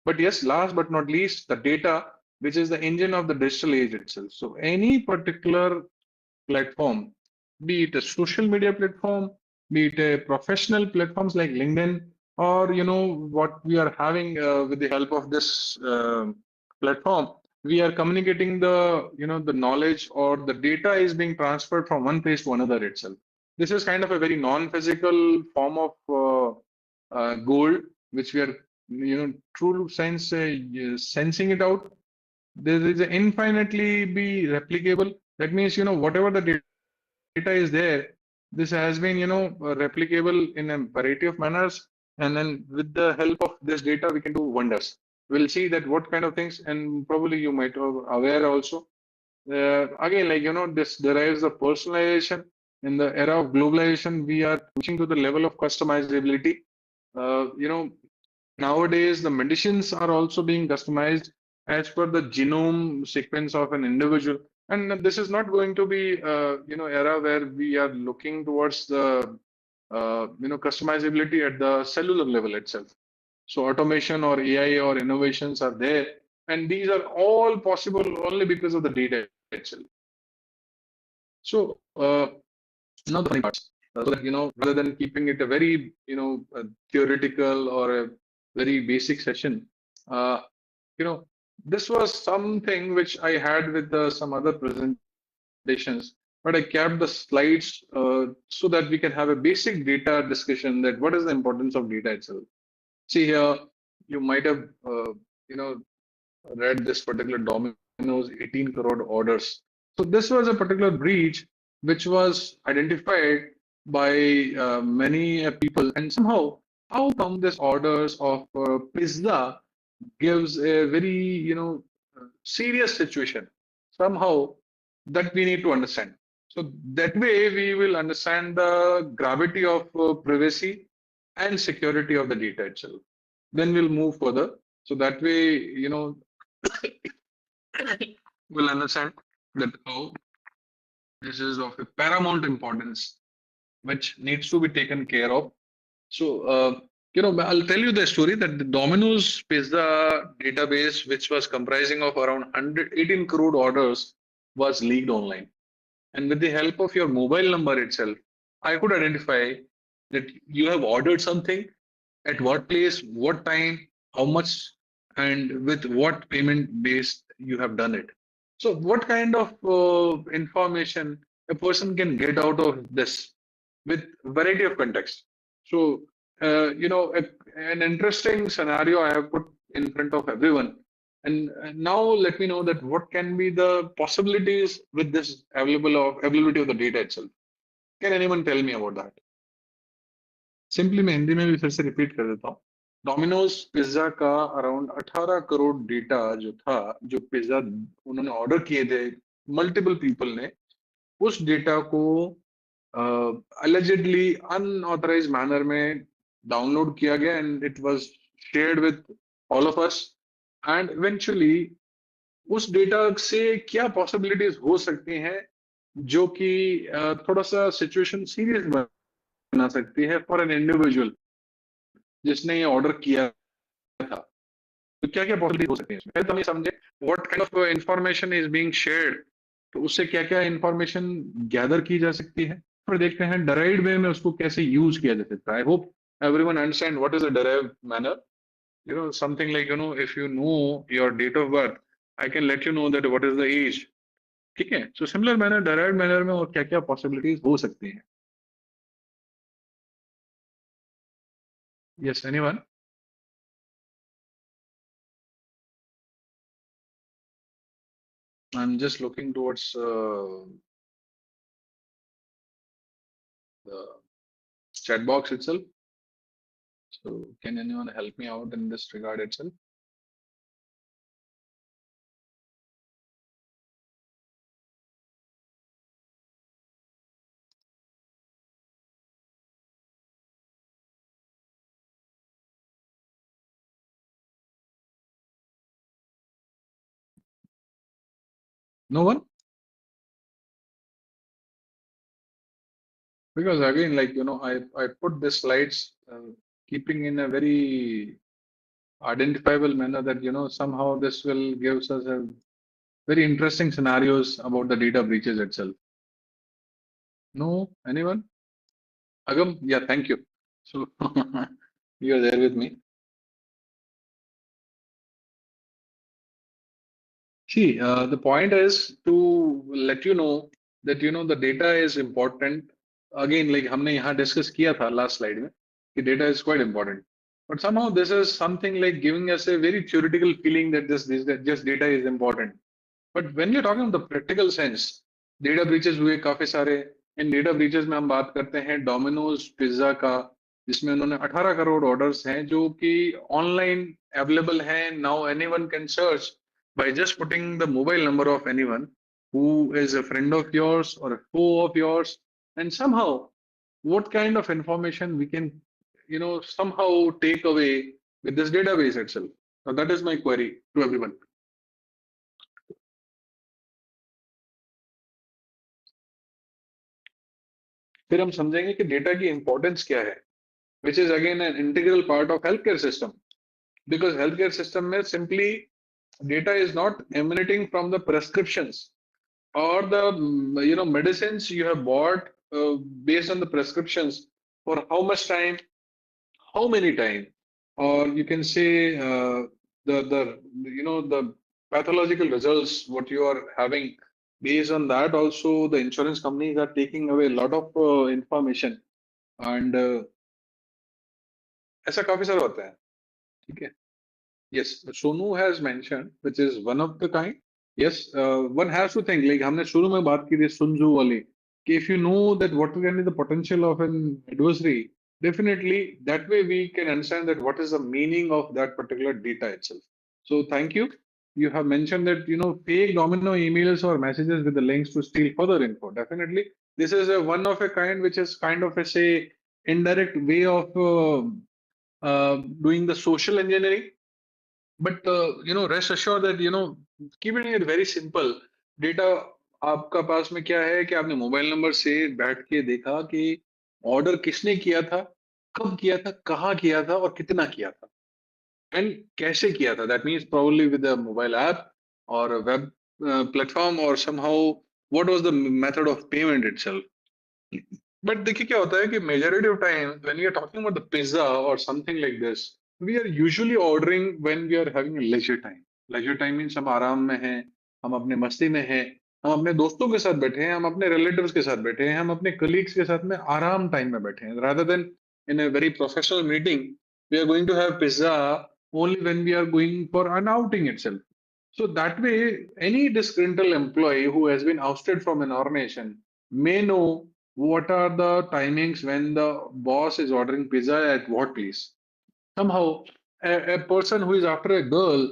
But yes, last but not least, the data, which is the engine of the digital age itself. So any particular platform, be it a social media platform, be it a professional platforms like LinkedIn, or what we are having with the help of this platform, we are communicating the the knowledge, or the data is being transferred from one place to another itself. This is kind of a very non-physical form of gold, which we are true sense sensing it out. There is an infinitely be replicable. That means whatever the data is there, this has been replicable in a variety of manners, and then with the help of this data we can do wonders. We'll see that what kind of things, and probably you might be aware also. Again, like this derives the personalization. In the era of globalization, we are reaching to the level of customizability. Nowadays the medicines are also being customized, as per the genome sequence of an individual. And this is not going to be, era where we are looking towards the, customizability at the cellular level itself. So automation or AI or innovations are there, and these are all possible only because of the data itself. So now the funny parts, so that rather than keeping it a very theoretical or a very basic session, uh, you know, this was something which I had with some other presentations, but I kept the slides so that we can have a basic data discussion. That what is the importance of data itself? See here, you might have you know read this particular Domino's 18 crore orders. So this was a particular breach which was identified by many people, and somehow, how come this orders of pizza gives a very serious situation somehow that we need to understand. So that way we will understand the gravity of privacy and security of the data itself. Then we'll move further. So that way, we'll understand that how this is of a paramount importance, which needs to be taken care of. So, I'll tell you the story that the Domino's Pizza database, which was comprising of around 118 crore orders, was leaked online. And with the help of your mobile number itself, I could identify that you have ordered something, at what place, what time, how much, and with what payment base you have done it. So, what kind of information a person can get out of this with variety of context? So, an interesting scenario I have put in front of everyone. And now let me know that what can be the possibilities with this availability of the data itself. Can anyone tell me about that? Simply मैं हिंदी में भी फिर से repeat कर देता हूँ. Domino's pizza का around 18 crore data जो था, जो पिज्जा उन्होंने ऑर्डर किए थे मल्टीपल पीपल ने, उस डेटा को allegedly unauthorized manner में डाउनलोड किया गया and it was shared with all of us. And eventually उस डेटा से क्या पॉसिबिलिटीज हो सकती हैं जो कि थोड़ा सा सिचुएशन सीरियस बना सकती है फॉर एन इंडिविजुअल जिसने ये ऑर्डर किया था. तो क्या क्या पॉसिबिलिटी हो सकती है इसमें, पहले तो हम ये समझे what kind of information is being shared. तो उससे क्या क्या इंफॉर्मेशन गैदर की जा सकती है, फिर देखते हैं डराइव्ड वे में उसको कैसे यूज किया जा सकता है. I hope everyone understand what is a derived manner. Something like, if you know your date of birth, I can let you know that what is the age. ठीक है. So similar manner, derived manner में और क्या क्या possibilities हो सकती हैं. Yes, anyone? I'm just looking towards the chat box itself. So can anyone help me out in this regard itself? No one? Because again, like, I put the slides keeping in a very identifiable manner that, somehow this will gives us a very interesting scenarios about the data breaches itself. No, anyone? Agam, yeah, thank you. So you're there with me. See, the point is to let you know that the data is important. Again, like हमने यहाँ discuss किया था last slide में कि data is quite important. But somehow this is something like giving us a very theoretical feeling that this that just data is important. But when you're talking the practical sense, data breaches हुए काफी सारे. इन data breaches में हम बात करते हैं Domino's pizza का, जिसमें उन्होंने 18 करोड़ orders हैं जो कि online available हैं. Now anyone can search by just putting the mobile number of anyone who is a friend of yours or a foe of yours, and somehow what kind of information we can somehow take away with this database itself. So that is my query to everyone. फिर हम समझेंगे कि data की importance क्या है, which is again an integral part of healthcare system, because healthcare system में simply data is not emanating from the prescriptions or the medicines you have bought based on the prescriptions for how much time, how many time, or you can say the the pathological results what you are having. Based on that also the insurance companies are taking away a lot of information, and ऐसा काफी सारा होता है. ठीक है. Yes, Sonu has mentioned, which is one of the kind. Yes, one has to think, like हमने शुरू में बात की थी Sun Tzu वाली, कि if you know that what can be the potential of an adversary, definitely that way we can understand that what is the meaning of that particular data itself. So thank you. You have mentioned that fake domino emails or messages with the links to steal further info. Definitely, this is a one of a kind, which is kind of a say indirect way of doing the social engineering. But rest assured that keeping it very simple. Data आपका पास में क्या है कि आपने mobile number से बैठ के देखा कि ऑर्डर किसने किया था, कब किया था, कहाँ किया था और कितना किया था, एंड कैसे किया था. That means probably with a mobile app और वेब प्लेटफॉर्म और somehow what was the method of payment itself. But देखिए क्या होता है कि majority of time when you are talking about the pizza और something like this, we are usually ordering when we are having leisure time. Leisure time means हम आराम में हैं, हम अपने मस्ती में हैं, हम अपने दोस्तों के साथ बैठे हैं, हम अपने रिलेटिव्स के साथ बैठे हैं, हम अपने कलीग्स के साथ में आराम टाइम में बैठे हैं, rather than in a very professional meeting we are going to have pizza only when we are going for an outing itself. So that way, any disgruntled employee who has been ousted from an organization may know what are the timings when the boss is ordering pizza at what place. Somehow, a person who is after a girl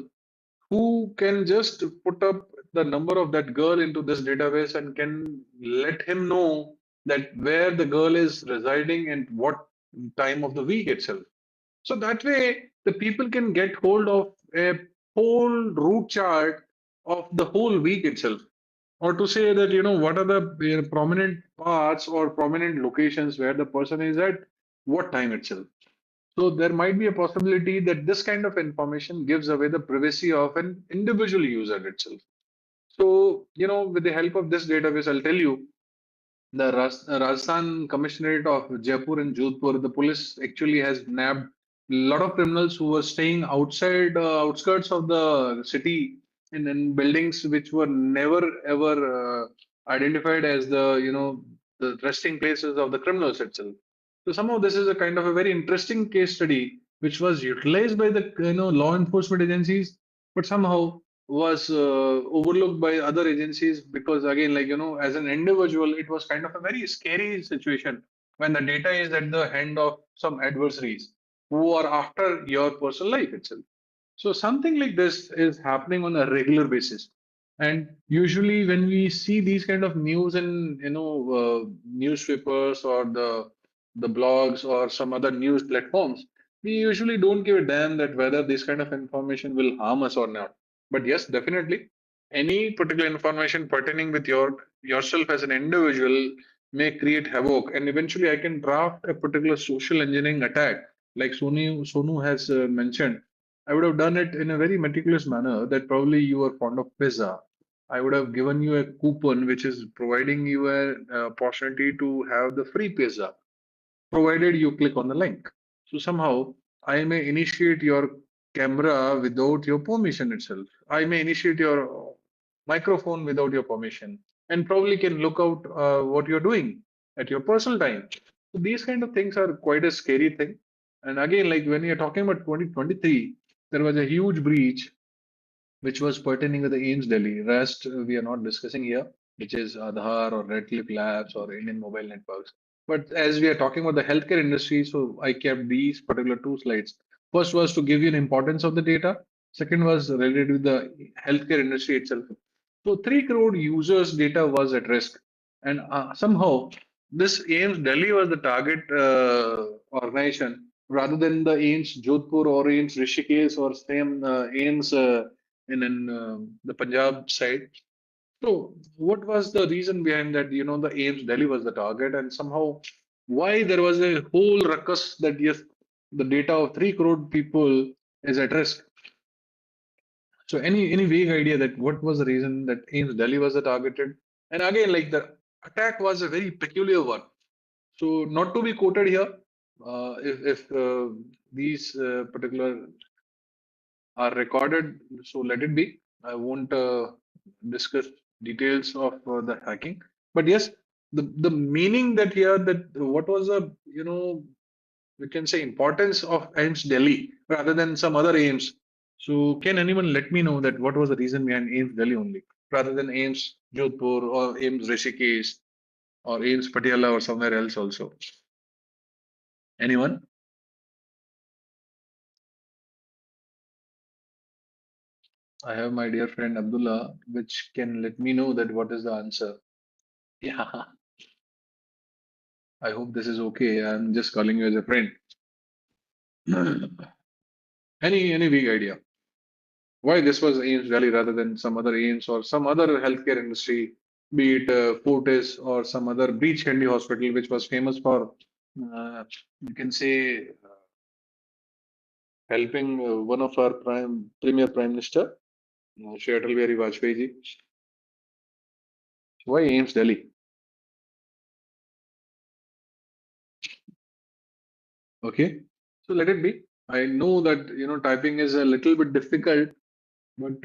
who can just put up the number of that girl into this database and can let him know that where the girl is residing and what time of the week itself. So that way, the people can get hold of a whole route chart of the whole week itself, or to say that what are the prominent parts or prominent locations where the person is at what time itself. So there might be a possibility that this kind of information gives away the privacy of an individual user itself. So with the help of this database, I'll tell you the Rajasthan Commissionerate of Jaipur and Jodhpur, the police actually has nabbed a lot of criminals who were staying outside outskirts of the city in buildings which were never ever identified as the resting places of the criminals itself. So somehow this is a kind of a very interesting case study which was utilized by the law enforcement agencies, but somehow was overlooked by other agencies, because again, like as an individual it was kind of a very scary situation when the data is at the hand of some adversaries who are after your personal life itself. So something like this is happening on a regular basis, and usually when we see these kind of news in newspapers or the blogs or some other news platforms, we usually don't give a damn that whether this kind of information will harm us or not. But yes, definitely, any particular information pertaining with yourself as an individual may create havoc, and eventually I can draft a particular social engineering attack, like Sonu has mentioned. I would have done it in a very meticulous manner that probably you are fond of pizza. I would have given you a coupon which is providing you an opportunity to have the free pizza, provided you click on the link. So somehow I may initiate your camera without your permission itself. I may initiate your microphone without your permission, and probably can look out what you're doing at your personal time. So these kind of things are quite a scary thing. And again, like when you're talking about 2023, there was a huge breach which was pertaining to the AIMS Delhi. Rest we are not discussing here, which is Aadhaar or Red Cliff Labs or Indian Mobile Networks. But as we are talking about the healthcare industry, so I kept these particular two slides. First was to give you an importance of the data. Second was related with the healthcare industry itself. So 3 crore users' data was at risk, and somehow this AIMS Delhi was the target organization rather than the AIMS Jodhpur or AIMS Rishikesh or same AIMS in the Punjab side. So, what was the reason behind that? The AIMS Delhi was the target, and somehow why there was a whole ruckus that yes, the data of 3 crore people is at risk. So, any vague idea that what was the reason that AIMS Delhi was the targeted? And again, like the attack was a very peculiar one. So, not to be quoted here, if these particular are recorded, so let it be. I won't discuss details of the hacking, but yes, the meaning that here that what was the we can say importance of AIMS Delhi rather than some other AIMS. So can anyone let me know that what was the reason behind AIMS Delhi only rather than AIMS Jodhpur or AIMS Rishikesh or AIMS Patiala or somewhere else also? Anyone? I have my dear friend Abdullah, which can let me know that what is the answer. Yeah. I hope this is okay. I'm just calling you as a friend. Any big idea why this was AIMS Delhi rather than some other AIMS or some other healthcare industry, be it Fortis or some other Breach Candy Hospital, which was famous for you can say helping one of our premier prime minister, Shri Atal Bihari Vajpayee ji. Why AIMS Delhi? Okay, so let it be. I know that typing is a little bit difficult. But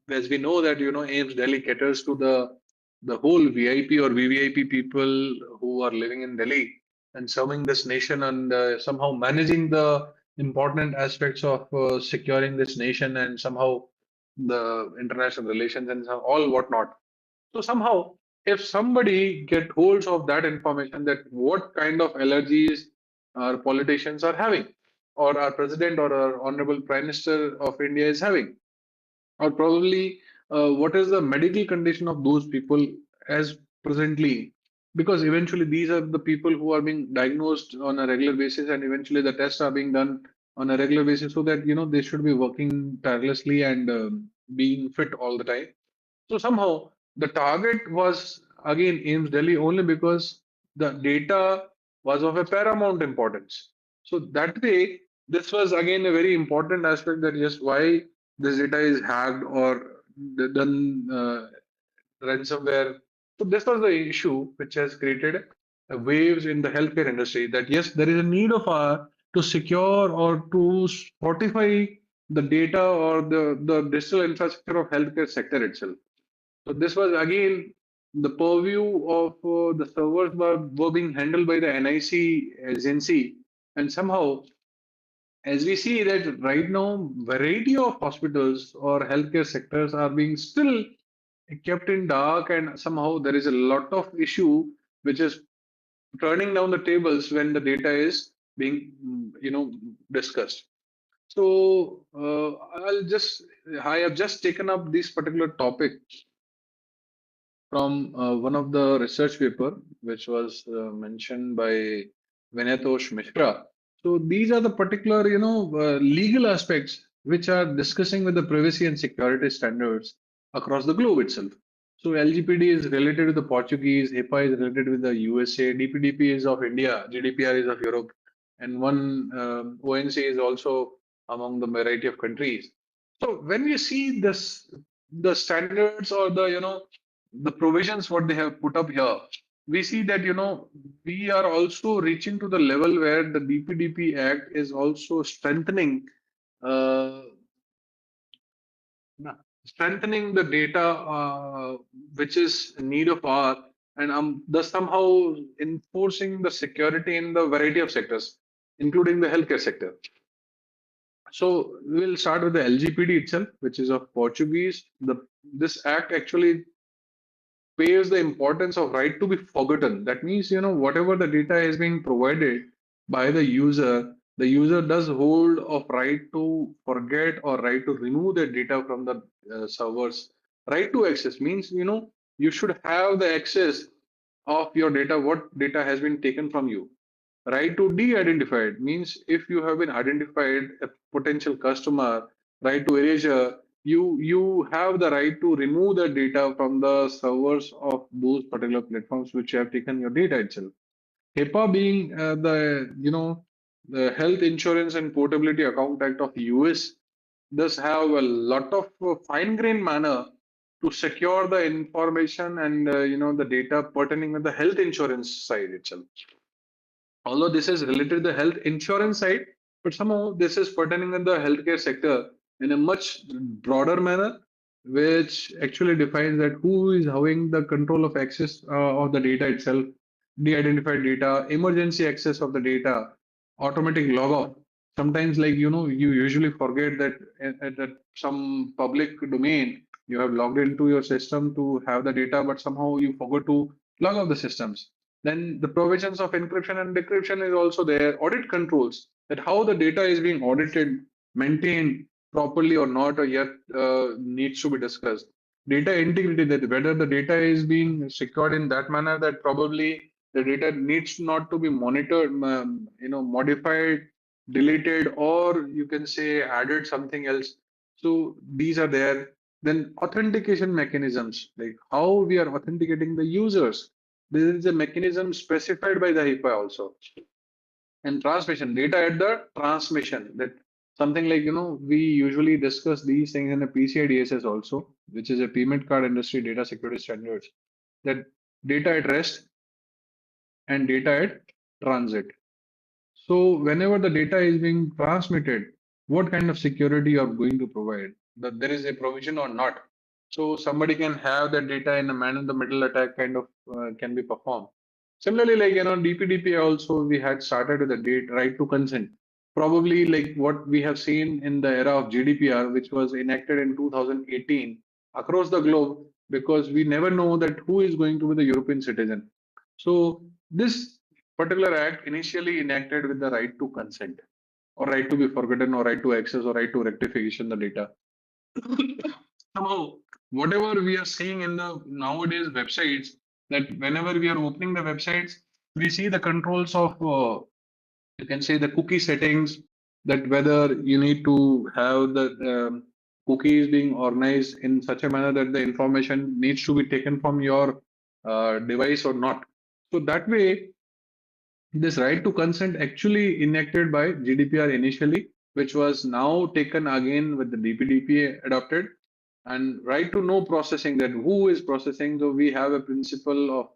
as we know that AIMS Delhi caters to the whole VIP or VVIP people who are living in Delhi and serving this nation and somehow managing the important aspects of securing this nation and somehow the international relations and all whatnot. So somehow, if somebody get holds of that information, that what kind of allergies our politicians are having, or our president or our honorable prime minister of India is having, or probably what is the medical condition of those people as presently, because eventually these are the people who are being diagnosed on a regular basis and eventually the tests are being done on a regular basis so that they should be working tirelessly and being fit all the time. So somehow the target was again AIMS Delhi only because the data was of a paramount importance. So that way, this was again a very important aspect that yes, why this data is hacked or done ransomware. So this was the issue which has created waves in the healthcare industry that yes, there is a need of to secure or to fortify the data or the digital infrastructure of healthcare sector itself. So this was again the purview of the servers were being handled by the NIC agency, and somehow, as we see that right now, variety of hospitals or healthcare sectors are being still kept in dark, and somehow there is a lot of issue which is turning down the tables when the data is being discussed. So I have just taken up this particular topic from one of the research paper which was mentioned by Vinetosh Mishra. So these are the particular, legal aspects which are discussing with the privacy and security standards across the globe itself. So LGPD is related to the Portuguese, HIPAA is related with the USA, DPDP is of India, GDPR is of Europe, and one ONC is also among the variety of countries. So when we see this, the standards or the provisions what they have put up here, we see that we are also reaching to the level where the DPDP Act is also uh, strengthening the data which is in need of our and thus somehow enforcing the security in the variety of sectors, including the healthcare sector. So we'll start with the LGPD itself, which is of Portuguese. This act actually paves the importance of right to be forgotten. That means, whatever the data is being provided by the user does hold of right to forget or right to remove the data from the servers. Right to access means, you should have the access of your data, what data has been taken from you. Right to de-identified means if you have been identified a potential customer, right to erasure you have the right to remove the data from the servers of those particular platforms which have taken your data itself. HIPAA being the Health Insurance and Portability Account Act of US does have a lot of fine-grained manner to secure the information and the data pertaining with the health insurance side itself. Although this is related to the health insurance side, but somehow this is pertaining in the healthcare sector in a much broader manner, which actually defines that who is having the control of access of the data itself, de-identified data, emergency access of the data, automatic log off. Sometimes, like you usually forget that that some public domain you have logged into your system to have the data, but somehow you forgot to log off the systems. Then the provisions of encryption and decryption is also there. Audit controls that how the data is being audited, maintained properly or not, or yet needs to be discussed. Data integrity, that whether the data is being secured in that manner that probably the data needs not to be monitored, modified, deleted, or you can say added something else. So these are there. Then authentication mechanisms, like how we are authenticating the users, there is a mechanism specified by the HIPAA also. And transmission, data at the transmission, that something like, we usually discuss these things in a PCI DSS also, which is a payment card industry data security standards, that data at rest and data at transit. So whenever the data is being transmitted, what kind of security you are going to provide? That there is a provision or not. So somebody can have that data in a man-in-the-middle attack kind of can be performed. Similarly, like DPDP also we had started with the date right to consent. Probably like what we have seen in the era of GDPR, which was enacted in 2018 across the globe, because we never know that who is going to be the European citizen. So this particular act initially enacted with the right to consent, or right to be forgotten, or right to access, or right to rectification the data. Somehow, whatever we are seeing in the nowadays websites, that whenever we are opening the websites, we see the controls of you can say the cookie settings, that whether you need to have the cookies being organized in such a manner that the information needs to be taken from your device or not. So that way, this right to consent actually enacted by GDPR initially, which was now taken again with the DPDPA adopted, and right to know processing, that who is processing. So we have a principle of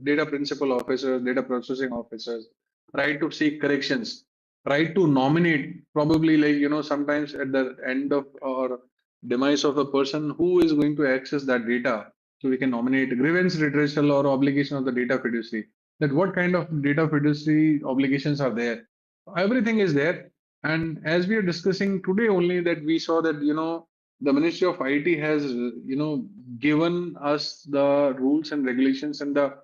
data principal officers, data processing officers, right to seek corrections, right to nominate, probably like sometimes at the end of or demise of a person who is going to access that data. So we can nominate grievance redressal or obligation of the data fiduciary, that what kind of data fiduciary obligations are there. Everything is there. And as we are discussing today only, that we saw that the Ministry of IT has given us the rules and regulations and the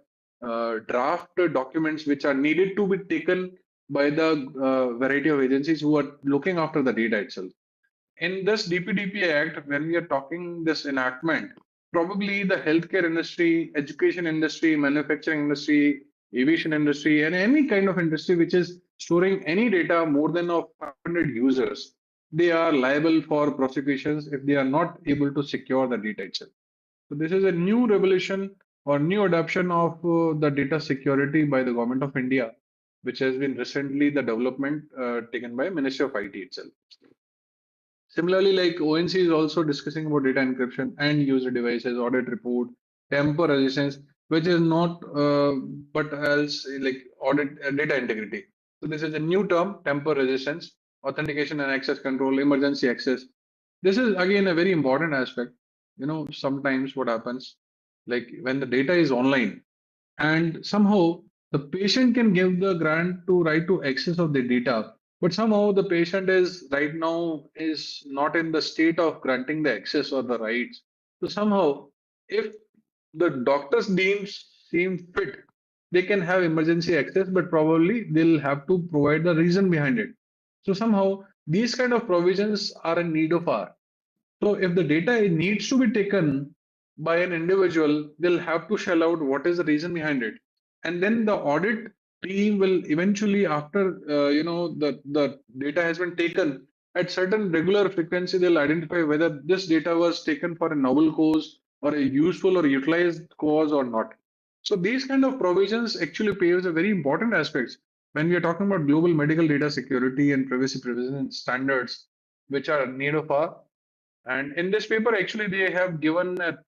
draft documents which are needed to be taken by the variety of agencies who are looking after the data itself. In this DPDP Act, when we are talking this enactment, probably the healthcare industry, education industry, manufacturing industry, aviation industry, and any kind of industry which is storing any data more than of 500 users, they are liable for prosecutions if they are not able to secure the data itself. So this is a new revolution or new adoption of the data security by the government of India, which has been recently the development taken by Ministry of IT itself. Similarly, like ONC is also discussing about data encryption and user devices, audit report, tamper resistance, which is not but else like audit data integrity. So this is a new term, tamper resistance, authentication and access control, emergency access. This is again a very important aspect. Sometimes what happens, like when the data is online, and somehow the patient can give the grant to right to access of the data, but somehow the patient is right now is not in the state of granting the access or the rights. So somehow, if the doctors seem fit, they can have emergency access, but probably they'll have to provide the reason behind it. So somehow these kind of provisions are in need of our. So if the data needs to be taken by an individual, they'll have to shell out what is the reason behind it. And then the audit team will eventually, after the data has been taken, at certain regular frequency, they'll identify whether this data was taken for a novel cause or a useful or utilized cause or not. So these kind of provisions actually paves a very important aspects when we are talking about global medical data security and privacy provision standards, which are need of our. And in this paper, actually, they have given a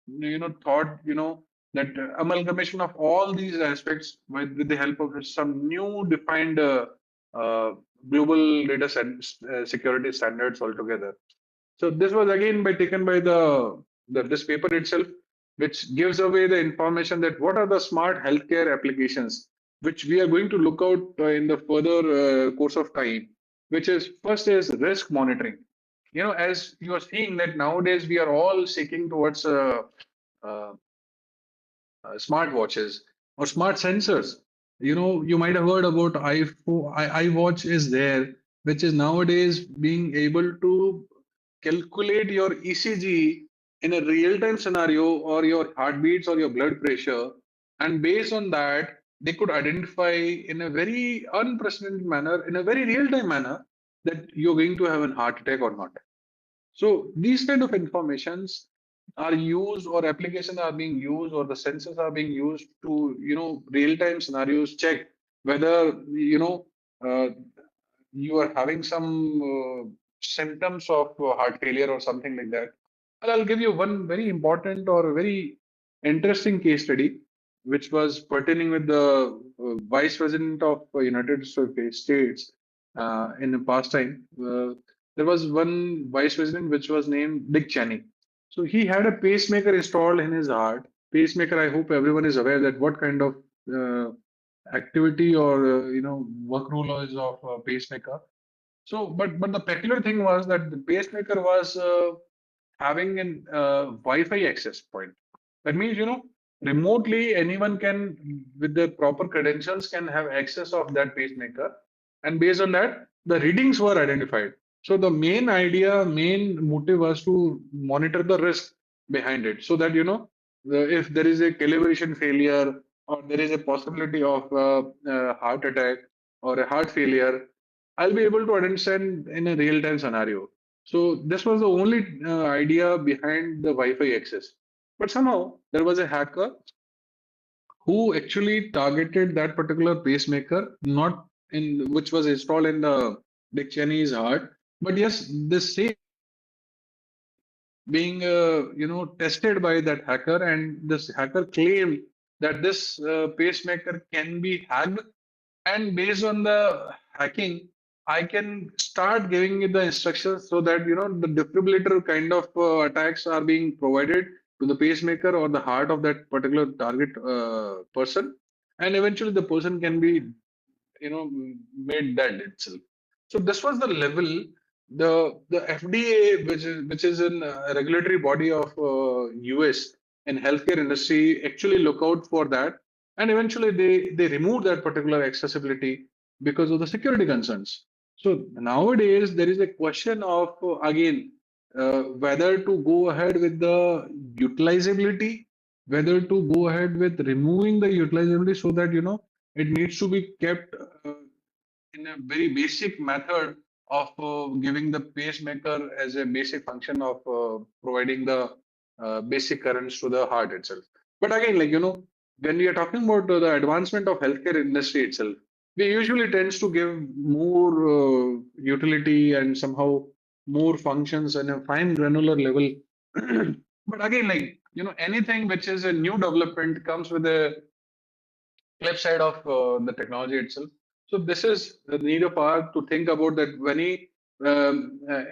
thought that amalgamation of all these aspects with the help of some new defined uh, global data security standards altogether. So this was again by taken by the this paper itself, which gives away the information that what are the smart healthcare applications which we are going to look out in the further course of time. Which is first is risk monitoring. As you are seeing that nowadays we are all seeking towards uh, smart watches or smart sensors. You might have heard about iWatch is there, which is nowadays being able to calculate your ECG in a real-time scenario or your heartbeats or your blood pressure, and based on that, they could identify in a very unprecedented manner, in a very real-time manner, that you're going to have a heart attack or not. So these kind of informations are used or applications are being used or the sensors are being used to, real-time scenarios check whether, uh, you are having some symptoms of heart failure or something like that. And I'll give you one very important or very interesting case study, which was pertaining with the Vice President of United States in the past time. There was one Vice President which was named Dick Cheney. So he had a pacemaker installed in his heart. Pacemaker, I hope everyone is aware that what kind of uh, activity or work rule is of pacemaker. So, but the peculiar thing was that the pacemaker was having an Wi-Fi access point. That means remotely anyone can, with the proper credentials, can have access of that pacemaker, and based on that, the readings were identified. So the main idea, main motive was to monitor the risk behind it, so that if there is a calibration failure or there is a possibility of a heart attack or a heart failure, I'll be able to understand in a real-time scenario. So this was the only idea behind the Wi-Fi access. But somehow there was a hacker who actually targeted that particular pacemaker, not in which was installed in the Dick Cheney's heart, but yes, this same being tested by that hacker, and this hacker claimed that this pacemaker can be hacked, and based on the hacking, I can start giving it the instructions so that the defibrillator kind of attacks are being provided to the pacemaker or the heart of that particular target person, and eventually the person can be made dead itself. So this was the level. The FDA, which is a regulatory body of US in healthcare industry, actually look out for that, and eventually they removed that particular accessibility because of the security concerns. So nowadays there is a question of again whether to go ahead with the utilizability, whether to go ahead with removing the utilizability so that it needs to be kept in a very basic method of giving the pacemaker as a basic function of providing the basic currents to the heart itself. But again, when we are talking about the advancement of healthcare industry itself, we usually tends to give more utility and somehow more functions and a fine granular level. But again, anything which is a new development comes with a flip side of the technology itself. So this is the need of our to think about that when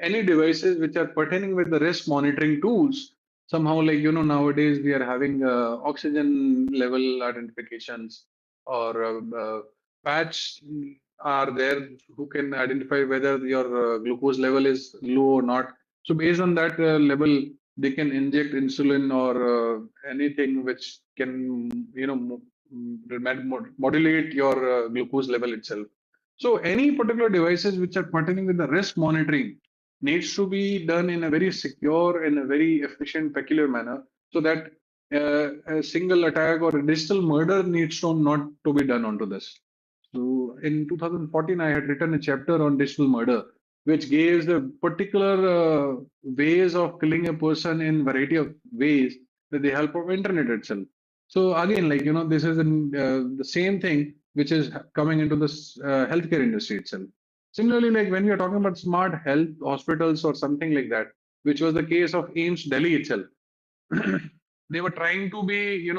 any devices which are pertaining with the risk monitoring tools, somehow nowadays we are having oxygen level identifications or patch are there who can identify whether your glucose level is low or not. So based on that level, they can inject insulin or anything which can modulate your glucose level itself. So any particular devices which are pertaining with the risk monitoring needs to be done in a very secure and a very efficient, peculiar manner, so that a single attack or a digital murder needs to not to be done onto this. So in 2014, I had written a chapter on digital murder, which gives a particular ways of killing a person in variety of ways with the help of internet itself. So again, like this is the same thing which is coming into this healthcare industry itself. Similarly, like when we are talking about smart health hospitals or something like that, which was the case of AIIMS Delhi itself, they were trying to be,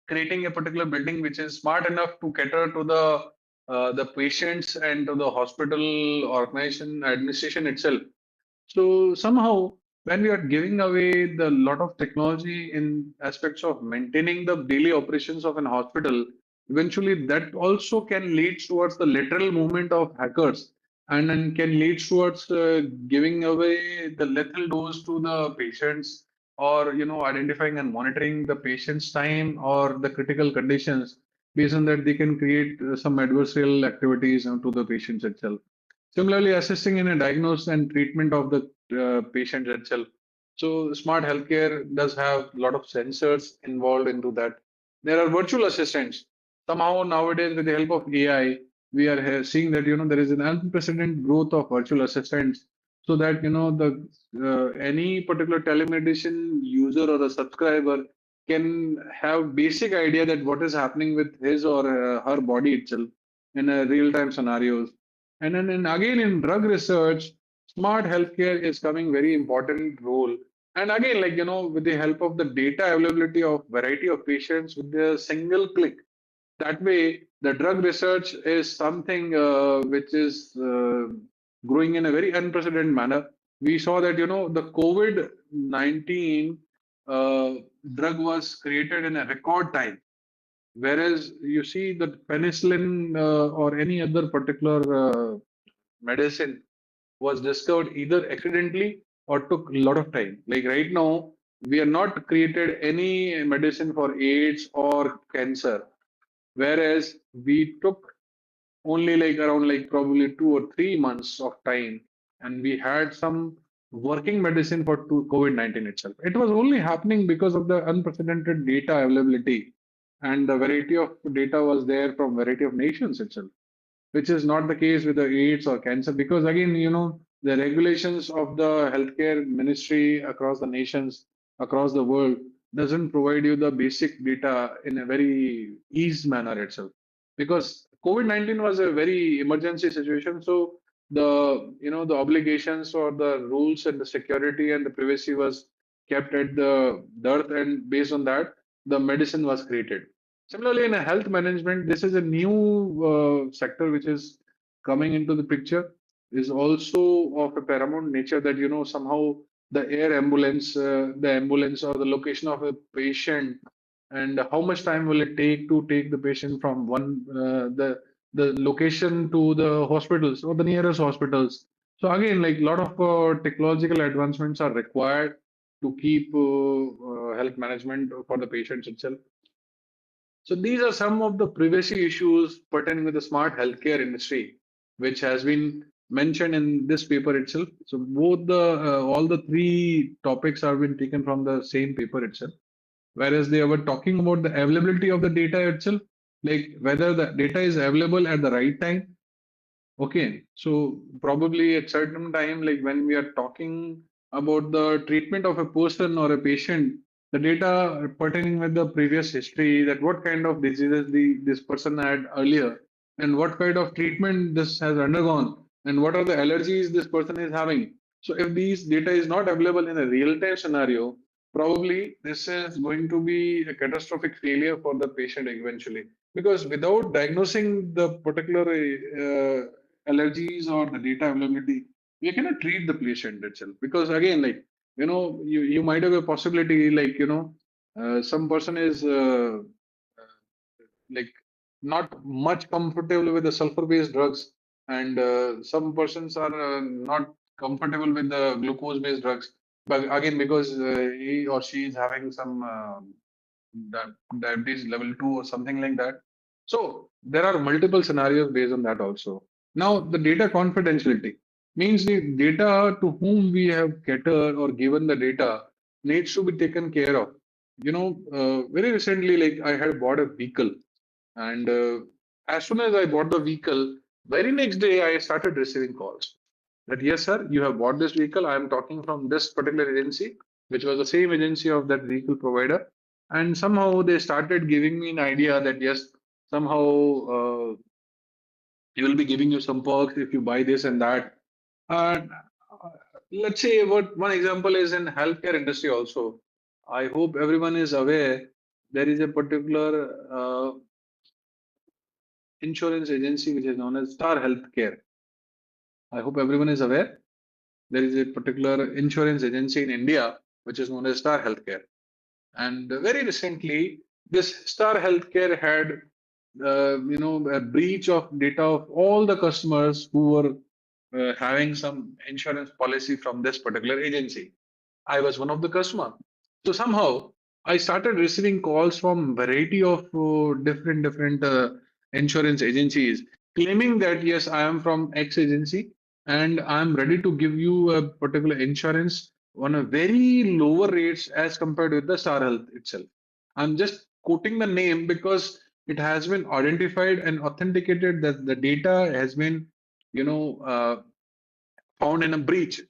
creating a particular building which is smart enough to cater to the patients and to the hospital organization administration itself. So somehow, when we are giving away the lot of technology in aspects of maintaining the daily operations of an hospital, eventually that also can lead towards the lateral movement of hackers, and then can lead towards giving away the lethal dose to the patients, or identifying and monitoring the patient's time or the critical conditions. Based on that, they can create some adversarial activities to the patients itself. Similarly, assisting in a diagnosis and treatment of the patient itself. So, smart healthcare does have a lot of sensors involved into that. There are virtual assistants. Somehow nowadays, with the help of AI, we are seeing that there is an unprecedented growth of virtual assistants, so that the any particular telemedicine user or a subscriber can have basic idea that what is happening with his or her body itself in a real time scenarios. And then again in drug research, smart healthcare is coming very important role. And again, like with the help of the data availability of variety of patients with the single click. That way, the drug research is something which is growing in a very unprecedented manner. We saw that the COVID-19 uh, drug was created in a record time. Whereas you see that penicillin or any other particular medicine was discovered either accidentally or took a lot of time. Like right now, we are not created any medicine for AIDS or cancer, whereas we took only like around like probably 2 or 3 months of time, and we had some working medicine for COVID-19 itself. It was only happening because of the unprecedented data availability, and the variety of data was there from variety of nations itself, which is not the case with the AIDS or cancer, because again, the regulations of the healthcare ministry across the nations, across the world, doesn't provide you the basic data in a very easy manner itself. Because COVID-19 was a very emergency situation, so the obligations or the rules and the security and the privacy was kept at the dirt, and based on that, the medicine was created. Similarly, in a health management, this is a new sector which is coming into the picture. Is also of a paramount nature that somehow the air ambulance, the ambulance or the location of a patient, and how much time will it take to take the patient from the location to the hospitals or the nearest hospitals. So again, like a lot of technological advancements are required to keep health management for the patients itself. So these are some of the privacy issues pertaining with the smart healthcare industry, which has been mentioned in this paper itself. So both the all the three topics have been taken from the same paper itself. Whereas they were talking about the availability of the data itself, like whether the data is available at the right time. Okay, so probably at certain time, like when we are talking about the treatment of a person or a patient, the data pertaining with the previous history, that what kind of diseases this person had earlier, and what kind of treatment this has undergone, and what are the allergies this person is having. So if these data is not available in a real-time scenario, probably this is going to be a catastrophic failure for the patient eventually. Because without diagnosing the particular allergies or the data availability, we cannot treat the patient itself. Because again, like you might have a possibility, like some person is like not much comfortable with the sulfur-based drugs, and some persons are not comfortable with the glucose-based drugs. But again, because he or she is having some diabetes level 2 or something like that. So there are multiple scenarios based on that also. Now, the data confidentiality means the data to whom we have catered or given the data needs to be taken care of. Very recently, like I had bought a vehicle, and as soon as I bought the vehicle, very next day I started receiving calls. that yes, sir, you have bought this vehicle. I am talking from this particular agency, which was the same agency of that vehicle provider. And somehow they started giving me an idea that yes, somehow he will be giving you some perks if you buy this and that. And let's say what one example is in healthcare industry also. I hope everyone is aware there is a particular insurance agency which is known as Star Healthcare. I hope everyone is aware. There is a particular insurance agency in India which is known as Star Healthcare. And very recently, this Star Healthcare had, a breach of data of all the customers who were having some insurance policy from this particular agency. I was one of the customer. So somehow I started receiving calls from variety of different insurance agencies claiming that yes, I am from X agency and I am ready to give you a particular insurance on a very lower rates as compared with the Star Health itself. I'm just quoting the name because it has been identified and authenticated that the data has been, you know, found in a breach.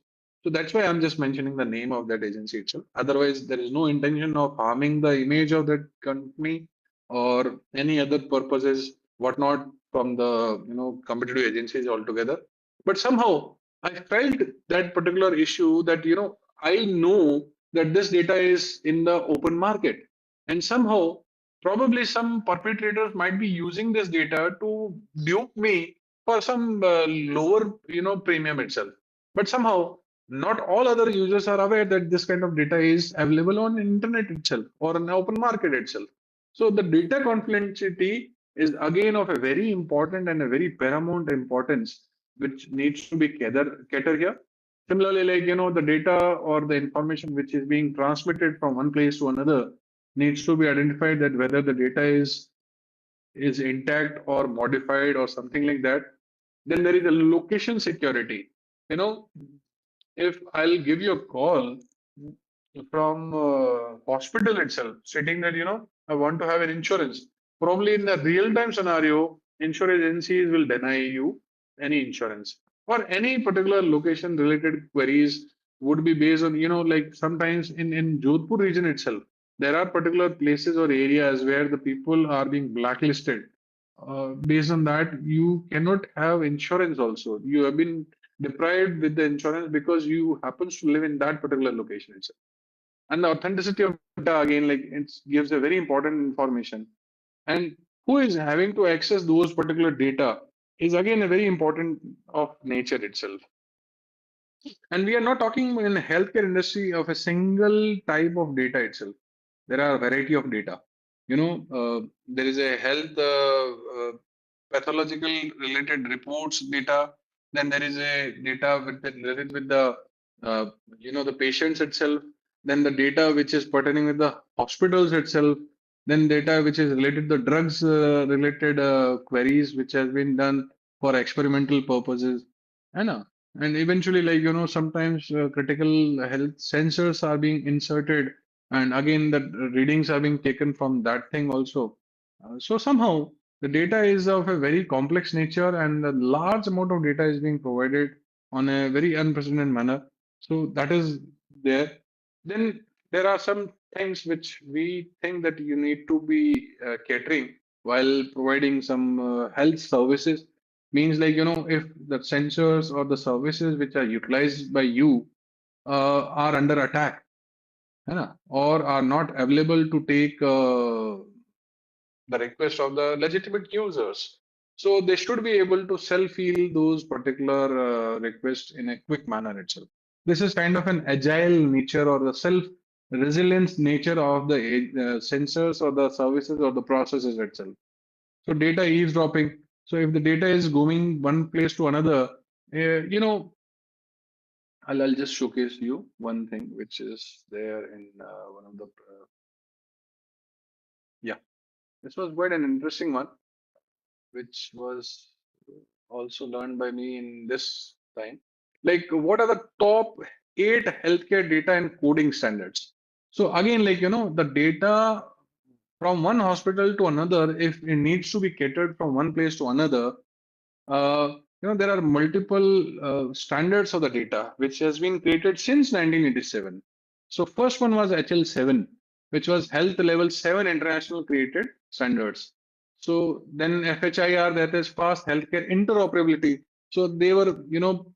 So that's why I'm just mentioning the name of that agency itself. Otherwise, there is no intention of harming the image of that company or any other purposes, whatnot, from the competitive agencies altogether. But somehow I felt that particular issue that I know that this data is in the open market, and somehow probably some perpetrators might be using this data to dupe me for some lower premium itself. But somehow not all other users are aware that this kind of data is available on internet itself or in the open market itself. So the data confidentiality is again of a very important and a very paramount importance which needs to be catered here. Similarly, like the data or the information which is being transmitted from one place to another needs to be identified that whether the data is intact or modified or something like that. Then there is a location security. You know, if I'll give you a call from hospital itself, stating that I want to have an insurance, probably in the real time scenario, insurance agencies will deny you any insurance or any particular location related queries would be based on like sometimes in Jodhpur region itself, there are particular places or areas where the people are being blacklisted. Based on that, you cannot have insurance also. You have been deprived with the insurance because you happens to live in that particular location itself. And the authenticity of data again, like it gives a very important information. And who is having to access those particular data is again a very important of nature itself. And we are not talking in the healthcare industry of a single type of data itself. There are a variety of data. There is a health pathological related reports data. Then there is a data related with the the patients itself. Then the data which is pertaining with the hospitals itself. Then data which is related to drugs related queries which has been done for experimental purposes. I know. And eventually, like sometimes critical health sensors are being inserted, and again the readings are being taken from that thing also. So somehow the data is of a very complex nature, and a large amount of data is being provided on a very unprecedented manner. So that is there. Then there are some things which we think that you need to be catering while providing some health services. Means like if the sensors or the services which are utilized by you are under attack, है ना, or are not available to take the request of the legitimate users. So they should be able to self-heal those particular requests in a quick manner itself. This is kind of an agile nature or the self-resilience nature of the sensors or the services or the processes itself. So data eavesdropping. So if the data is going one place to another, I'll just showcase you one thing which is there in one of the yeah. This was quite an interesting one, which was also learned by me in this time. Like, what are the top 8 healthcare data and coding standards? So again, like the data from one hospital to another, if it needs to be catered from one place to another, there are multiple standards of the data which has been created since 1987. So first one was HL7, which was Health Level 7 International Created Standards. So then FHIR, that is Fast Healthcare Interoperability. So they were,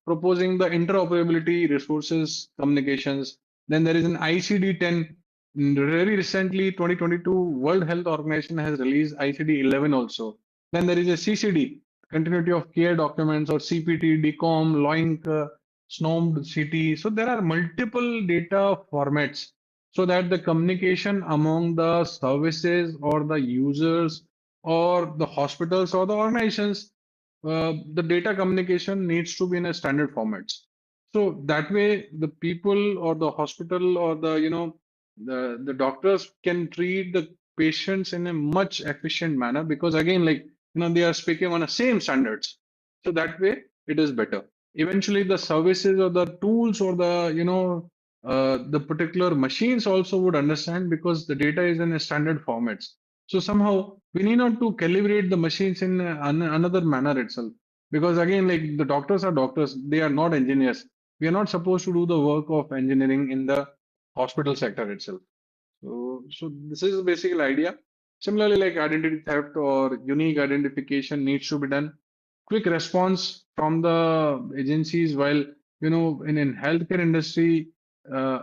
proposing the interoperability resources communications. Then there is an ICD-10. Very recently, 2022, World Health Organization has released ICD-11 also. Then there is a CCD, continuity of care documents, or CPT, DCOM, LOINC, SNOMED, CT. So there are multiple data formats so that the communication among the services or the users or the hospitals or the organizations, the data communication needs to be in a standard formats. So that way, the people or the hospital or the doctors can treat the patients in a much efficient manner, because again, like they are speaking on the same standards. So that way, it is better. Eventually, the services or the tools or the particular machines also would understand, because the data is in a standard formats. So somehow we need not to calibrate the machines in another manner itself, because again, like the doctors are doctors, they are not engineers. We are not supposed to do the work of engineering in the hospital sector itself. So this is the basic idea. Similarly, like identity theft or unique identification needs to be done. Quick response from the agencies, while in healthcare industry,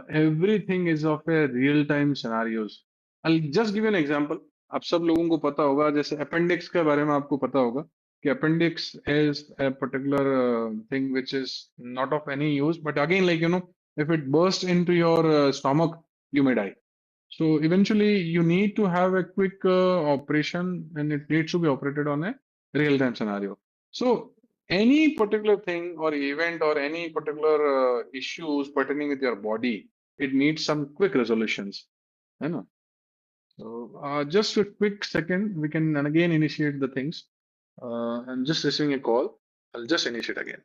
everything is of a real time scenarios. I'll just give you an example. आप सब लोगों को पता होगा, जैसे appendix के बारे में आपको पता होगा कि appendix is a particular thing which is not of any use, but again, like if it bursts into your stomach, you may die. So eventually, you need to have a quick operation, and it needs to be operated on a real-time scenario. So any particular thing or event or any particular issues pertaining with your body, it needs some quick resolutions. I know. So just a quick second, we can again initiate the things. I'm just receiving a call. I'll just initiate again.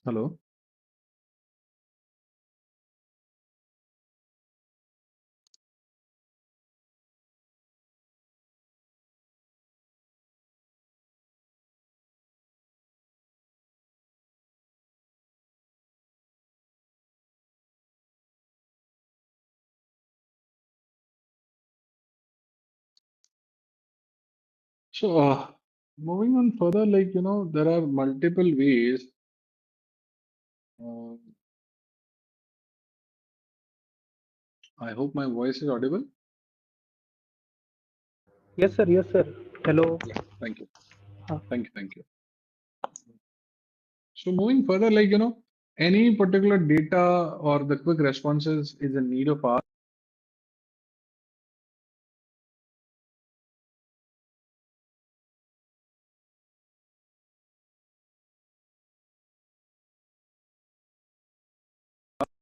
Hello. So, moving on further, like, there are multiple ways. Uh, I hope my voice is audible. Yes, sir. Yes, sir. Hello. Yeah, thank you. Uh, Thank you. So, moving further, like, any particular data or the quick responses is a need of ours.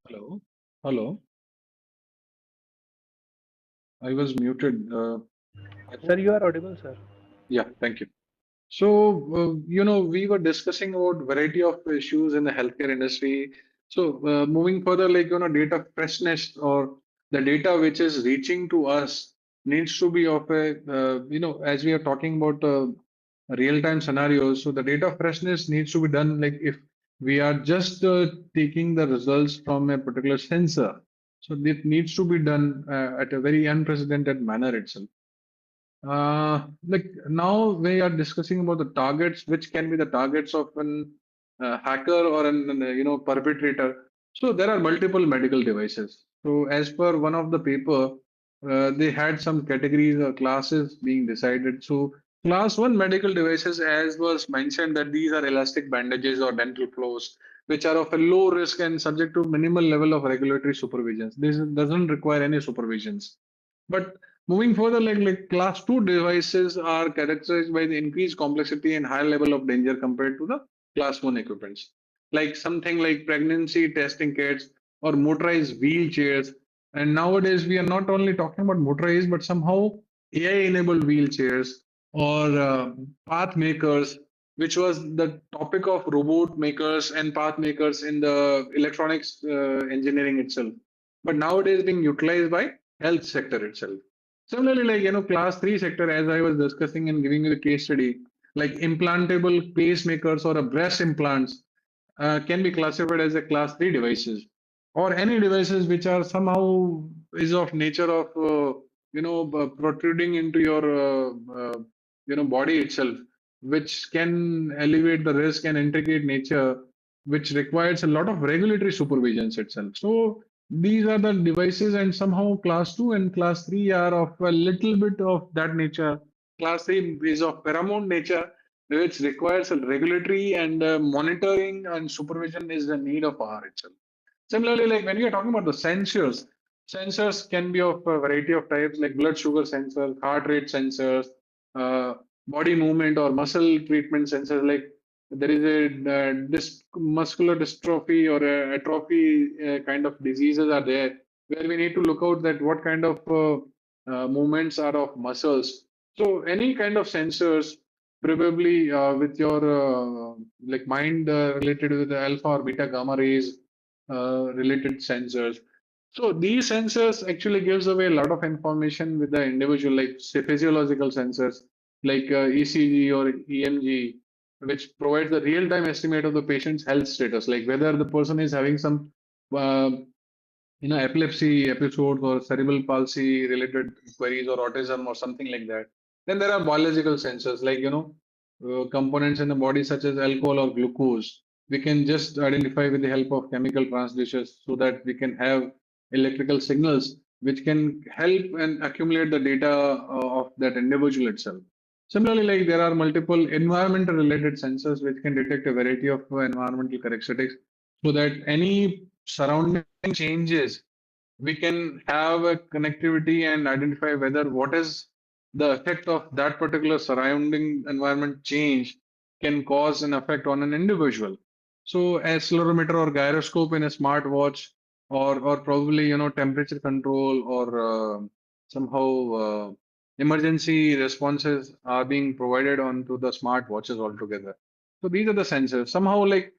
Hello. Hello. I was muted. I Sir, hope. you are audible, sir. Yeah, thank you. So, we were discussing about variety of issues in the healthcare industry. So, moving further, like, data freshness or the data which is reaching to us needs to be of a, as we are talking about real-time scenarios. So, the data freshness needs to be done like if we are just taking the results from a particular sensor. So, it needs to be done at a very unprecedented manner itself. Like now we are discussing about the targets, which can be the targets of an hacker or an perpetrator. So there are multiple medical devices. So as per one of the paper, they had some categories or classes being decided. So class one medical devices, as was mentioned, that these are elastic bandages or dental flows, which are of a low risk and subject to minimal level of regulatory supervisions. This doesn't require any supervisions. But moving further, like class two devices are characterized by the increased complexity and higher level of danger compared to the class one equipments, like something like pregnancy testing kits or motorized wheelchairs. And nowadays, we are not only talking about motorized, but somehow AI-enabled wheelchairs or path makers, which was the topic of robot makers and path makers in the electronics engineering itself. But nowadays, being utilized by health sector itself. Similarly, like class three sector, as I was discussing and giving you the case study, like implantable pacemakers or a breast implants can be classified as a class three devices, or any devices which are somehow is of nature of protruding into your body itself, which can elevate the risk and integrate nature, which requires a lot of regulatory supervisions itself. So these are the devices, and somehow class 2 and class 3 are of a little bit of that nature. Class 3 is of paramount nature, which requires a regulatory and monitoring and supervision is the need of hour itself. Similarly, like when we are talking about the sensors, sensors can be of a variety of types, like blood sugar sensors, heart rate sensors, uh, body movement or muscle treatment sensors. Like there is a muscular dystrophy or a atrophy kind of diseases are there, where we need to look out that what kind of movements are of muscles. So any kind of sensors, probably with your like mind related with the alpha or beta gamma rays related sensors. So these sensors actually gives away a lot of information with the individual, like say physiological sensors like ECG or EMG, which provides the real-time estimate of the patient's health status, like whether the person is having some uh, epilepsy episodes or cerebral palsy related queries or autism or something like that. Then there are biological sensors like components in the body such as alcohol or glucose. We can just identify with the help of chemical transducers so that we can have electrical signals which can help and accumulate the data of that individual itself. Similarly, like there are multiple environmental related sensors which can detect a variety of environmental characteristics so that any surrounding changes, we can have a connectivity and identify whether what is the effect of that particular surrounding environment change can cause an effect on an individual. So, accelerometer or gyroscope in a smartwatch, or probably temperature control or somehow emergency responses are being provided onto the smartwatches altogether. So these are the sensors. Somehow, like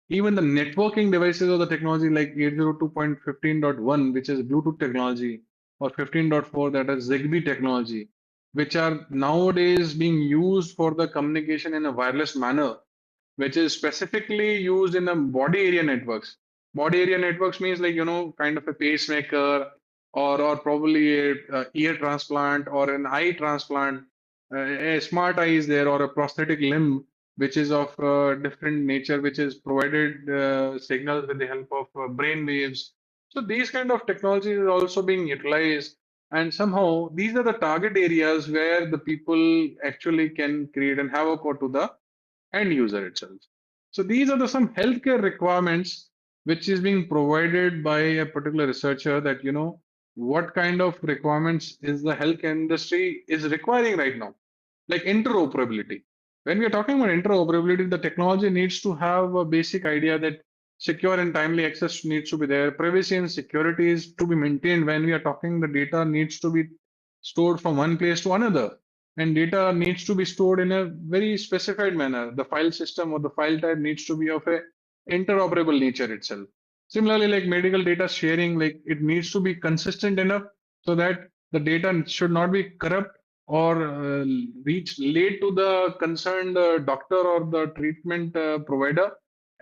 even the networking devices or the technology like 802.15.1, which is Bluetooth technology, or 15.4, that is Zigbee technology, which are nowadays being used for the communication in a wireless manner, which is specifically used in the body area networks. Body area networks means like, kind of a pacemaker or probably a ear transplant or an eye transplant. A smart eye is there or a prosthetic limb, which is of different nature, which is provided signals with the help of brain waves. So these kind of technologies are also being utilized. And somehow these are the target areas where the people actually can create and have a code to the end user itself. So these are the some healthcare requirements which is being provided by a particular researcher that what kind of requirements is the health industry is requiring right now, like interoperability. When we are talking about interoperability, the technology needs to have a basic idea that secure and timely access needs to be there. Privacy and security is to be maintained. When we are talking, the data needs to be stored from one place to another, and data needs to be stored in a very specified manner. The file system or the file type needs to be of a interoperable nature itself. Similarly, like medical data sharing, like it needs to be consistent enough so that the data should not be corrupt or reach late to the concerned doctor or the treatment provider.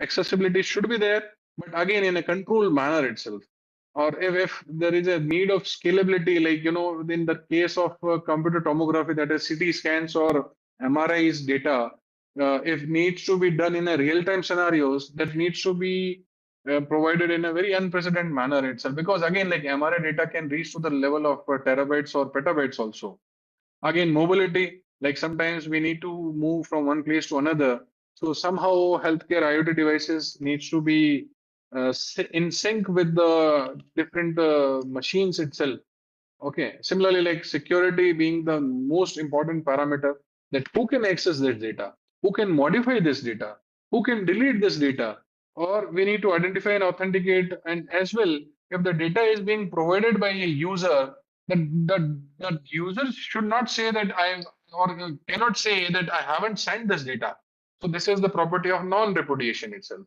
Accessibility should be there, but again in a controlled manner itself. Or if there is a need of scalability, like in the case of computer tomography, that is CT scans or MRI's data, if needs to be done in a real-time scenarios, that needs to be provided in a very unprecedented manner itself. Because again, like MRI data can reach to the level of terabytes or petabytes also. Again, mobility, like sometimes we need to move from one place to another. So somehow healthcare IoT devices needs to be in sync with the different machines itself. Okay. Similarly, like security being the most important parameter, that who can access this data, who can modify this data, who can delete this data, or we need to identify and authenticate. And as well, if the data is being provided by a user, the user should not say that I or cannot say that I haven't sent this data. So this is the property of non-repudiation itself.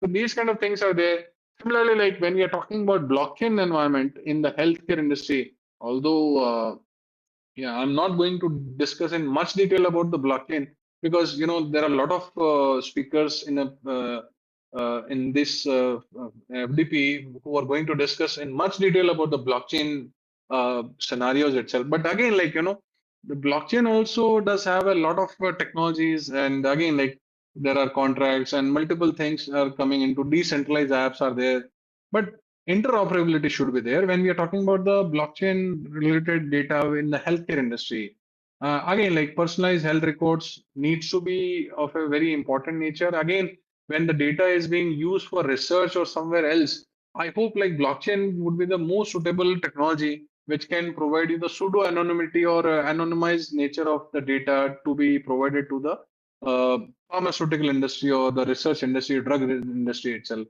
So these kind of things are there. Similarly, like when we are talking about blockchain environment in the healthcare industry, Although, yeah, I'm not going to discuss in much detail about the blockchain because there are a lot of speakers in this FDP who are going to discuss in much detail about the blockchain scenarios itself. But again, the blockchain also does have a lot of technologies, and again, there are contracts and multiple things are coming into decentralized apps are there. But interoperability should be there when we are talking about the blockchain related data in the healthcare industry. Again, like personalized health records needs to be of a very important nature. Again, when the data is being used for research or somewhere else, I hope like blockchain would be the most suitable technology which can provide you the pseudo anonymity or anonymized nature of the data to be provided to the pharmaceutical industry or the research industry, drug industry itself.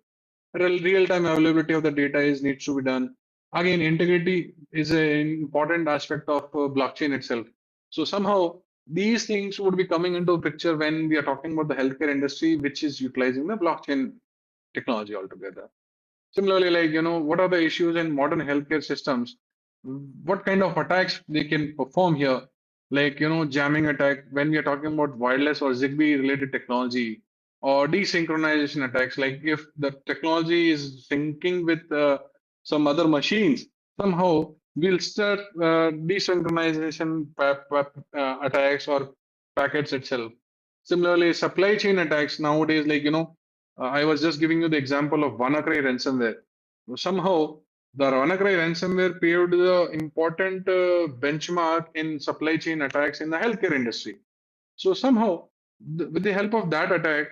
Real-time availability of the data is needs to be done. Again, integrity is an important aspect of blockchain itself. So somehow these things would be coming into picture when we are talking about the healthcare industry, which is utilizing the blockchain technology altogether. Similarly, what are the issues in modern healthcare systems? What kind of attacks they can perform here? Jamming attack when we are talking about wireless or Zigbee related technology, or desynchronization attacks. Like if the technology is syncing with some other machines, somehow we'll start desynchronization attacks or packets itself. Similarly, supply chain attacks nowadays, I was just giving you the example of WannaCry ransomware. Somehow, the WannaCry ransomware paved the important benchmark in supply chain attacks in the healthcare industry. So somehow, with the help of that attack,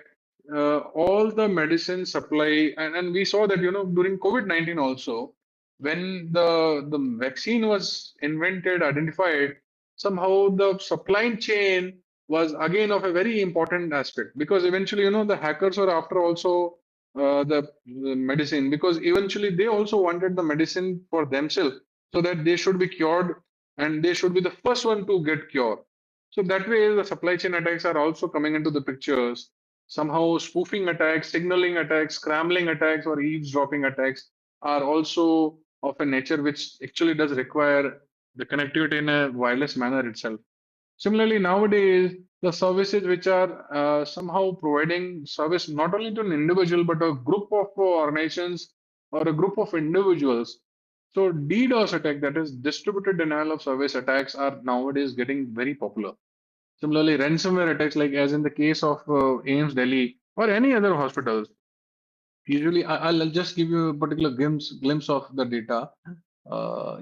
all the medicine supply, and we saw that during COVID-19 also, when the vaccine was invented, identified, somehow the supply chain was again of a very important aspect because eventually the hackers were after also the medicine because eventually they also wanted the medicine for themselves so that they should be cured and they should be the first one to get cured. So that way, the supply chain attacks are also coming into the pictures. Somehow, spoofing attacks, signaling attacks, scrambling attacks, or eavesdropping attacks are also of a nature which actually does require the connectivity in a wireless manner itself. Similarly, nowadays, the services which are somehow providing service not only to an individual but a group of organizations or a group of individuals. So DDoS attack, that is distributed denial of service attacks, are nowadays getting very popular. Similarly, ransomware attacks, like as in the case of AIMS Delhi or any other hospitals, usually I'll just give you a particular glimpse of the data.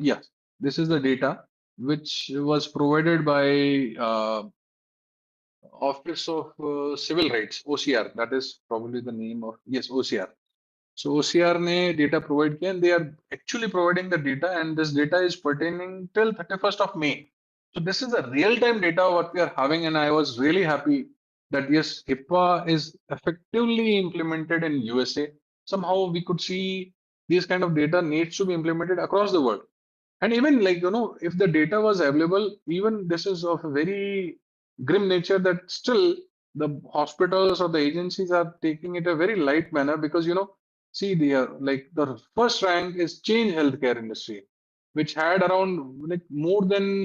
Yes, this is the data which was provided by Office of Civil Rights, OCR. That is probably the name of, yes, OCR. So OCR ने data provide किया and they are actually providing the data and this data is pertaining till 31st of May. So this is a real-time data what we are having and I was really happy that yes, HIPAA is effectively implemented in USA. Somehow we could see these kind of data needs to be implemented across the world. And even if the data was available, even this is of a very grim nature that still the hospitals or the agencies are taking it a very light manner because see the first rank is Change Healthcare Industry, which had around like more than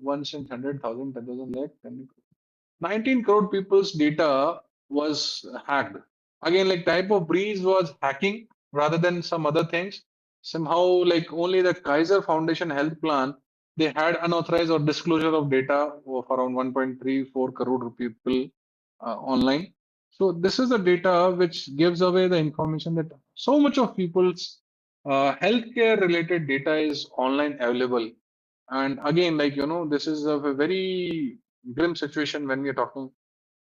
once in 100,000, 10,000 lakh, 19 crore people's data was hacked. Again, like type of breach was hacking rather than some other things. Somehow, like only the Kaiser Foundation health plan, they had unauthorized or disclosure of data of around 1.34 crore people online. So this is the data which gives away the information that so much of people's healthcare related data is online available. And again, this is a very grim situation when we are talking.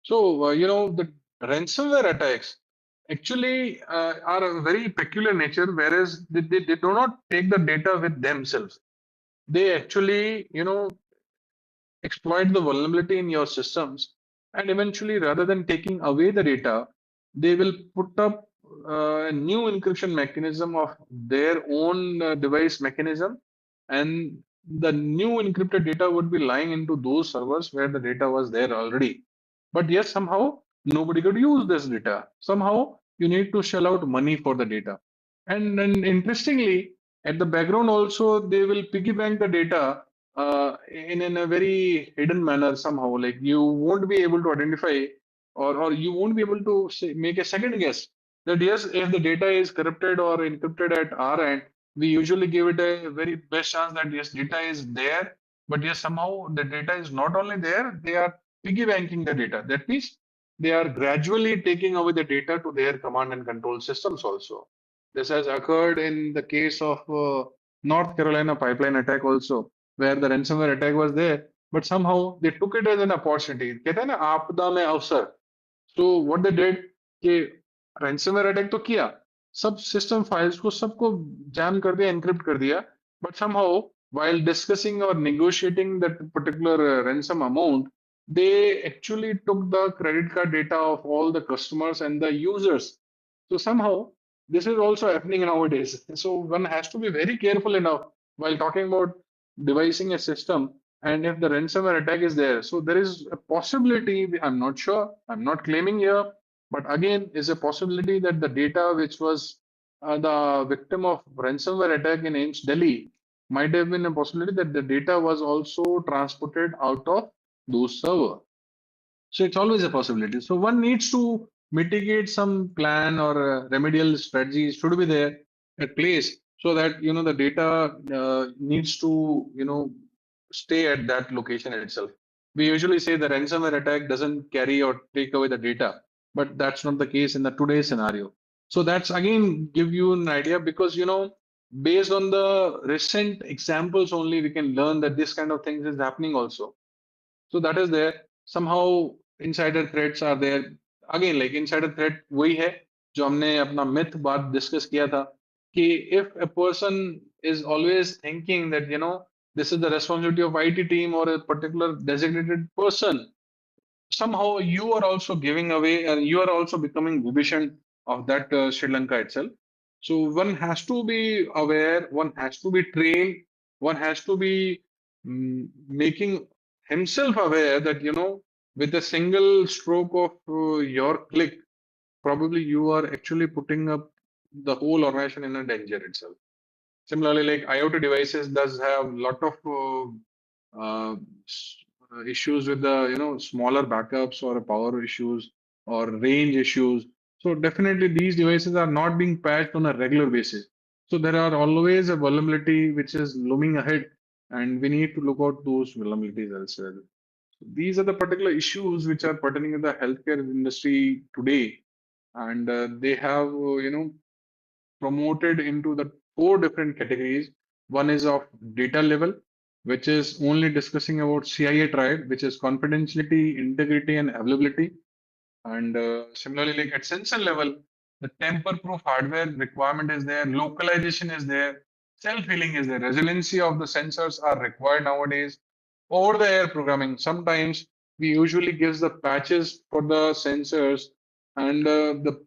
So, the ransomware attacks actually are a very peculiar nature, whereas they do not take the data with themselves. They actually, exploit the vulnerability in your systems. And eventually, rather than taking away the data, they will put up a new encryption mechanism of their own device mechanism. And the new encrypted data would be lying into those servers where the data was there already. But yes, somehow nobody could use this data. Somehow you need to shell out money for the data. And interestingly, At the background also, they will piggy bank the data in a very hidden manner somehow. Like you won't be able to identify, or you won't be able to say, make a second guess that yes, if the data is corrupted or encrypted at our end, we usually give it a very best chance that yes, data is there, but yes, somehow the data is not only there, they are piggy banking the data. That means they are gradually taking away the data to their command and control systems also. This has occurred in the case of North Carolina pipeline attack also, where the ransomware attack was there, but somehow they took it as an opportunity. कहते हैं ना आपदा में अवसर. So what they did कि ransomware attack तो किया, सब system files को सबको jam कर दिया, encrypt कर दिया, but somehow while discussing or negotiating that particular ransom amount, they actually took the credit card data of all the customers and the users. So somehow this is also happening nowadays. So one has to be very careful enough while talking about devising a system. And if the ransomware attack is there, so there is a possibility, I'm not sure, I'm not claiming here, but again, is a possibility that the data which was the victim of ransomware attack in AIMS Delhi might have been a possibility that the data was also transported out of those server. So it's always a possibility. So one needs to mitigate some plan or remedial strategies should be there at place so that the data needs to stay at that location itself. We usually say the ransomware attack doesn't carry or take away the data, but that's not the case in the today's scenario. So that's again give you an idea because based on the recent examples only we can learn that this kind of things is happening also. So that is there. Somehow insider threats are there. Again, like insider threat वही है जो हमने अपना myth बात discuss किया था कि if a person is always thinking that this is the responsibility of IT team or a particular designated person, somehow you are also giving away and you are also becoming Vibhishan of that Sri Lanka itself. So one has to be aware, one has to be trained, one has to be making himself aware that with a single stroke of your click, probably you are actually putting up the whole organization in a danger itself. Similarly, like IoT devices does have lot of issues with the smaller backups or power issues or range issues. So definitely these devices are not being patched on a regular basis. So there are always a vulnerability which is looming ahead, and we need to look out those vulnerabilities as well. So these are the particular issues which are pertaining in the healthcare industry today, and they have promoted into the four different categories. One is of data level, which is only discussing about CIA triad, which is confidentiality, integrity, and availability. And similarly, like at sensor level, the tamper-proof hardware requirement is there, localization is there, self-healing is there, resiliency of the sensors are required nowadays. Over-the-air programming, sometimes we usually gives the patches for the sensors and the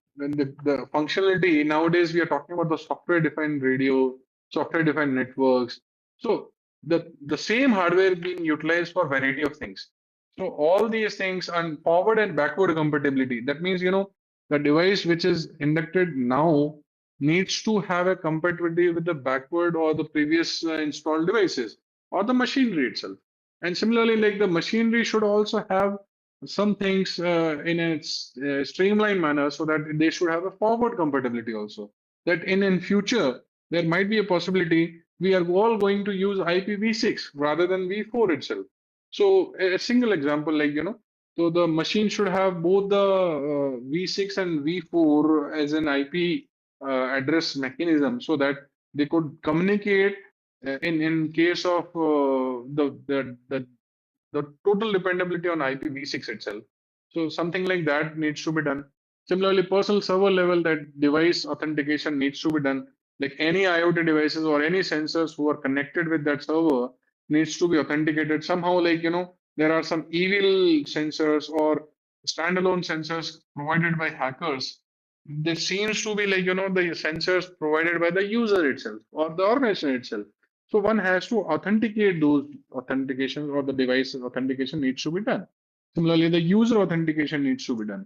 functionality. Nowadays, we are talking about the software-defined radio, software-defined networks. So the same hardware being utilized for variety of things. So all these things and forward and backward compatibility. That means, the device which is inducted now needs to have a compatibility with the backward or the previous installed devices or the machinery itself. And similarly, like the machinery should also have some things in a streamlined manner so that they should have a forward compatibility also. That in future, there might be a possibility we are all going to use IPv6 rather than v4 itself. So a single example, like so the machine should have both the v6 and v4 as an IP address mechanism, so that they could communicate in case of the total dependability on IPv6 itself. So something like that needs to be done. Similarly, personal server level, that device authentication needs to be done. Like any IoT devices or any sensors who are connected with that server needs to be authenticated somehow. Like there are some evil sensors or standalone sensors provided by hackers. There seems to be like the sensors provided by the user itself or the organization itself. So one has to authenticate those authentications, or the device authentication needs to be done. Similarly, the user authentication needs to be done.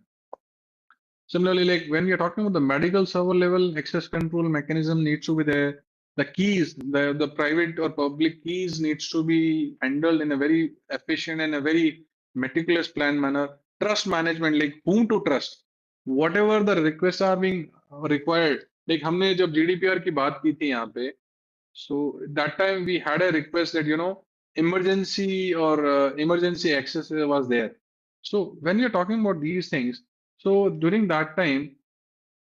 Similarly, like when we are talking about the medical server level access control mechanism needs to be there. the keys, the private or public keys needs to be handled in a very efficient and a very meticulous plan manner. Trust management, like whom to trust, whatever the requests are being required. Like हमने जब GDPR की बात की थी यहाँ पे, so that time we had a request that emergency or emergency access was there. So when you're talking about these things, so during that time,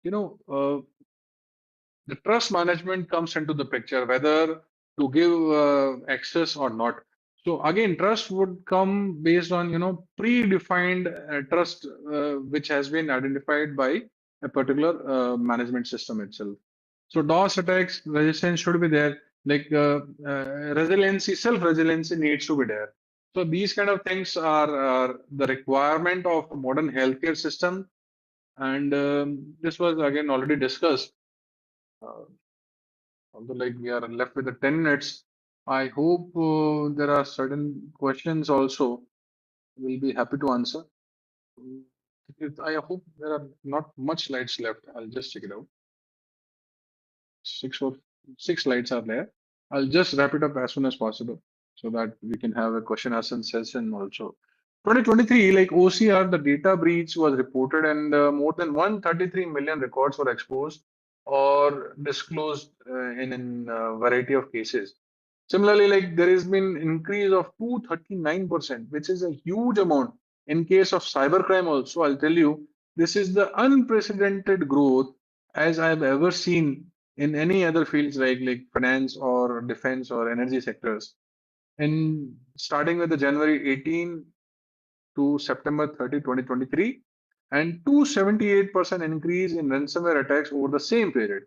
you know, the trust management comes into the picture, whether to give access or not. So again, trust would come based on predefined trust which has been identified by a particular management system itself. So DOS attacks resistance should be there, like resiliency, self-resiliency needs to be there. So these kind of things are the requirement of modern healthcare system, and this was again already discussed. Uh, Although like we are left with the 10 minutes, I hope there are certain questions also. We'll be happy to answer. Mm, I hope there are not much slides left. I'll just check it out. Six or six slides are there. I'll just wrap it up as soon as possible so that we can have a question answer session also. 2023, like OCR, the data breach was reported and more than 133 million records were exposed or disclosed in a variety of cases. Similarly, like there has been increase of 239%, which is a huge amount. In case of cybercrime also, I'll tell you, this is the unprecedented growth as I've ever seen in any other fields like finance or defense or energy sectors. And starting with the January 18 to September 30, 2023, and 278% increase in ransomware attacks over the same period.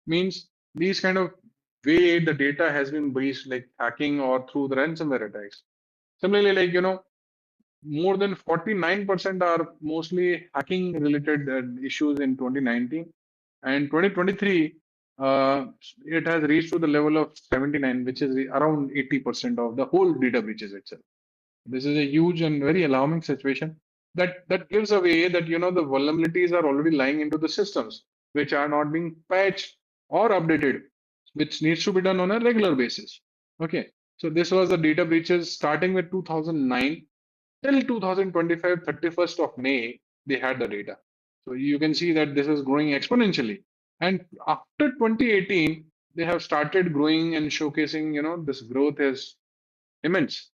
Means these kind of way the data has been breached, like hacking or through the ransomware attacks. Similarly, like more than 49% are mostly hacking related issues in 2019, and 2023 it has reached to the level of 79, which is around 80% of the whole data breaches itself. This is a huge and very alarming situation that gives away that the vulnerabilities are already lying into the systems which are not being patched or updated, which needs to be done on a regular basis. Okay, so this was the data breaches starting with 2009 till 2025, 31st of May, they had the data. So you can see that this is growing exponentially. And after 2018, they have started growing and showcasing, this growth is immense.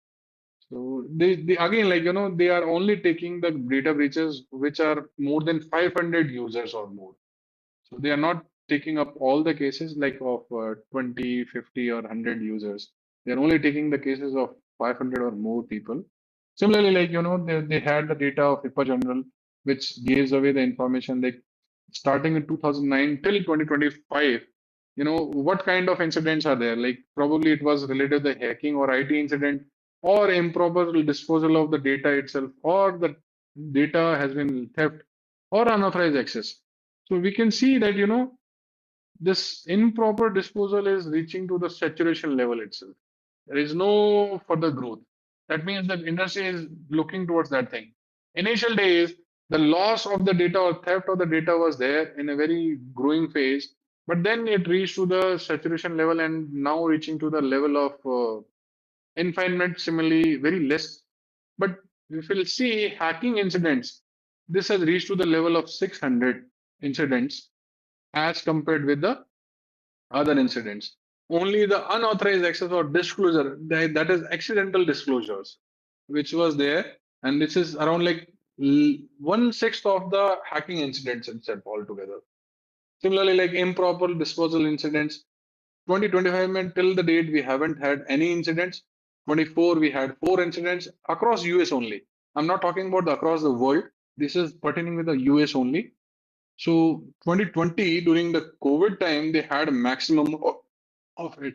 So they again, like, they are only taking the data breaches which are more than 500 users or more. So they are not taking up all the cases like of 20, 50 or 100 users. They are only taking the cases of 500 or more people. Similarly, like, they had the data of HIPAA General, which gives away the information like starting in 2009 till 2025, what kind of incidents are there? Like probably it was related to the hacking or IT incident or improper disposal of the data itself, or the data has been theft or unauthorized access. So we can see that, this improper disposal is reaching to the saturation level itself. There is no further growth. That means that industry is looking towards that thing. Initial days, the loss of the data or theft of the data was there in a very growing phase, but then it reached to the saturation level and now reaching to the level of confinement, similarly very less. But if we'll see hacking incidents, this has reached to the level of 600 incidents as compared with the other incidents. Only the unauthorized access or disclosure, that is accidental disclosures, which was there, and this is around like 1/6 of the hacking incidents itself altogether. Similarly, like improper disposal incidents, 2025 till the date we haven't had any incidents. 24 we had 4 incidents across US only. I'm not talking about across the world. This is pertaining with the US only. So 2020 during the COVID time they had a maximum of it,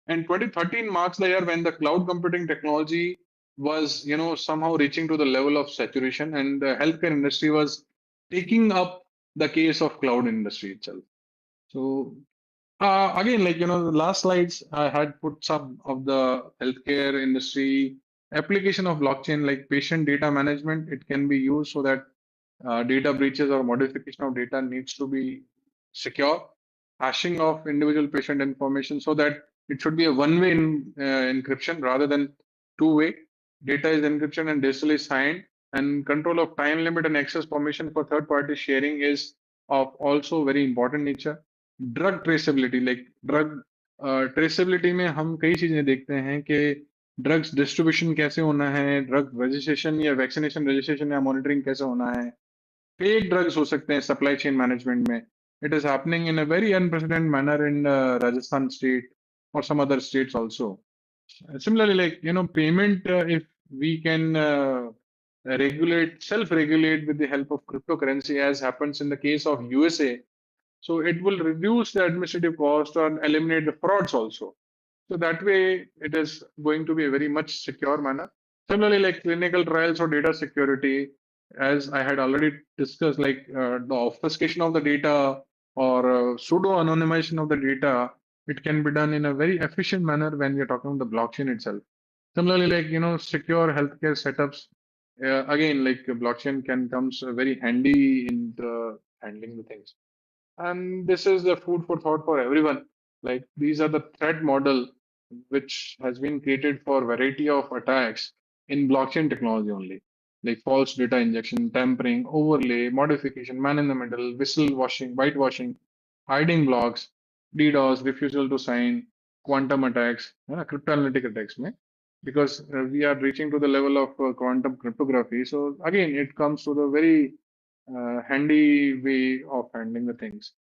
and 2013 marks the year when the cloud computing technology was somehow reaching to the level of saturation, and the healthcare industry was taking up the case of cloud industry itself. So again, like, the last slides, I had put some of the healthcare industry application of blockchain, like patient data management. It can be used so that data breaches or modification of data needs to be secure. hashing of individual patient information so that it should be a one-way encryption rather than two-way. Data is encryption and digitally signed, and control of time limit and access permission for third-party sharing is of also very important nature. Drug traceability, like drug traceability में हम कई चीजें देखते हैं कि drugs distribution कैसे होना है, ड्रग रजिस्ट्रेशन या वैक्सीनेशन रजिस्ट्रेशन या मॉनिटरिंग कैसे होना है, फेक ड्रग्स हो सकते हैं सप्लाई चेन मैनेजमेंट में. It is happening in a very unprecedented manner in Rajasthan state or some other states also. Similarly, like, payment, if we can self-regulate with the help of cryptocurrency, as happens in the case of USA, so it will reduce the administrative cost and eliminate the frauds also. So that way, it is going to be a very much secure manner. Similarly, like clinical trials or data security, as I had already discussed, like the obfuscation of the data or pseudo anonymization of the data, it can be done in a very efficient manner when we are talking about the blockchain itself. Similarly, like secure healthcare setups. Again, like blockchain can comes very handy in the handling the things. And this is the food for thought for everyone. Like these are the threat model which has been created for variety of attacks in blockchain technology only, like false data injection, tampering, overlay, modification, man in the middle, whistle washing, whitewashing, hiding blocks, DDoS, refusal to sign, quantum attacks, cryptanalytic attacks, mein, because we are reaching to the level of quantum cryptography. So again, it comes to the very handy way of handling the things.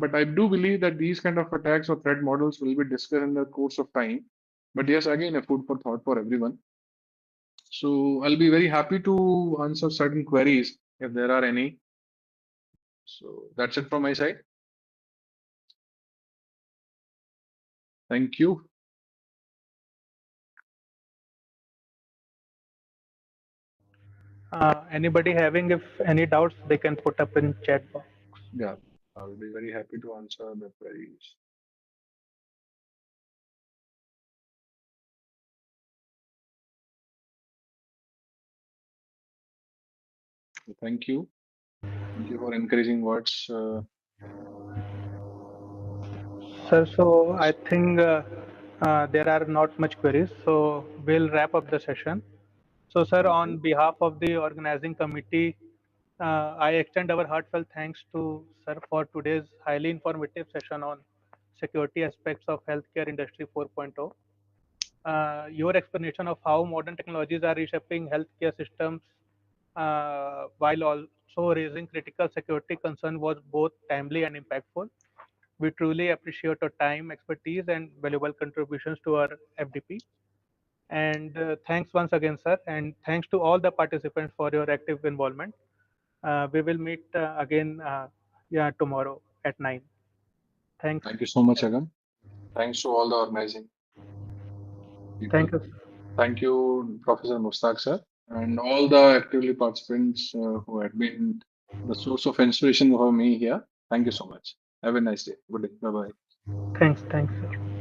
But I do believe that these kind of attacks or threat models will be discussed in the course of time. But yes, again, a food for thought for everyone. So I'll be very happy to answer certain queries if there are any. So that's it from my side. Thank you. Anybody having if any doubts, they can put up in chat box. Yeah, I'll be very happy to answer the queries. Thank you. Thank you for encouraging words. Sir, so I think there are not much queries, so we'll wrap up the session. So, sir, on behalf of the organizing committee, I extend our heartfelt thanks to sir for today's highly informative session on security aspects of healthcare industry 4.0. Your explanation of how modern technologies are reshaping healthcare systems while also raising critical security concern was both timely and impactful. We truly appreciate your time, expertise, and valuable contributions to our FDP. And thanks once again, sir. And thanks to all the participants for your active involvement. We will meet again tomorrow at 9. Thanks. Thank you so much, Agam. Thanks to all the organizing people. Thank you. Thank you, Professor Mustaq, sir, and all the actively participants who had been the source of inspiration for me here. Thank you so much. Have a nice day. Good day. Bye bye. Thanks, sir.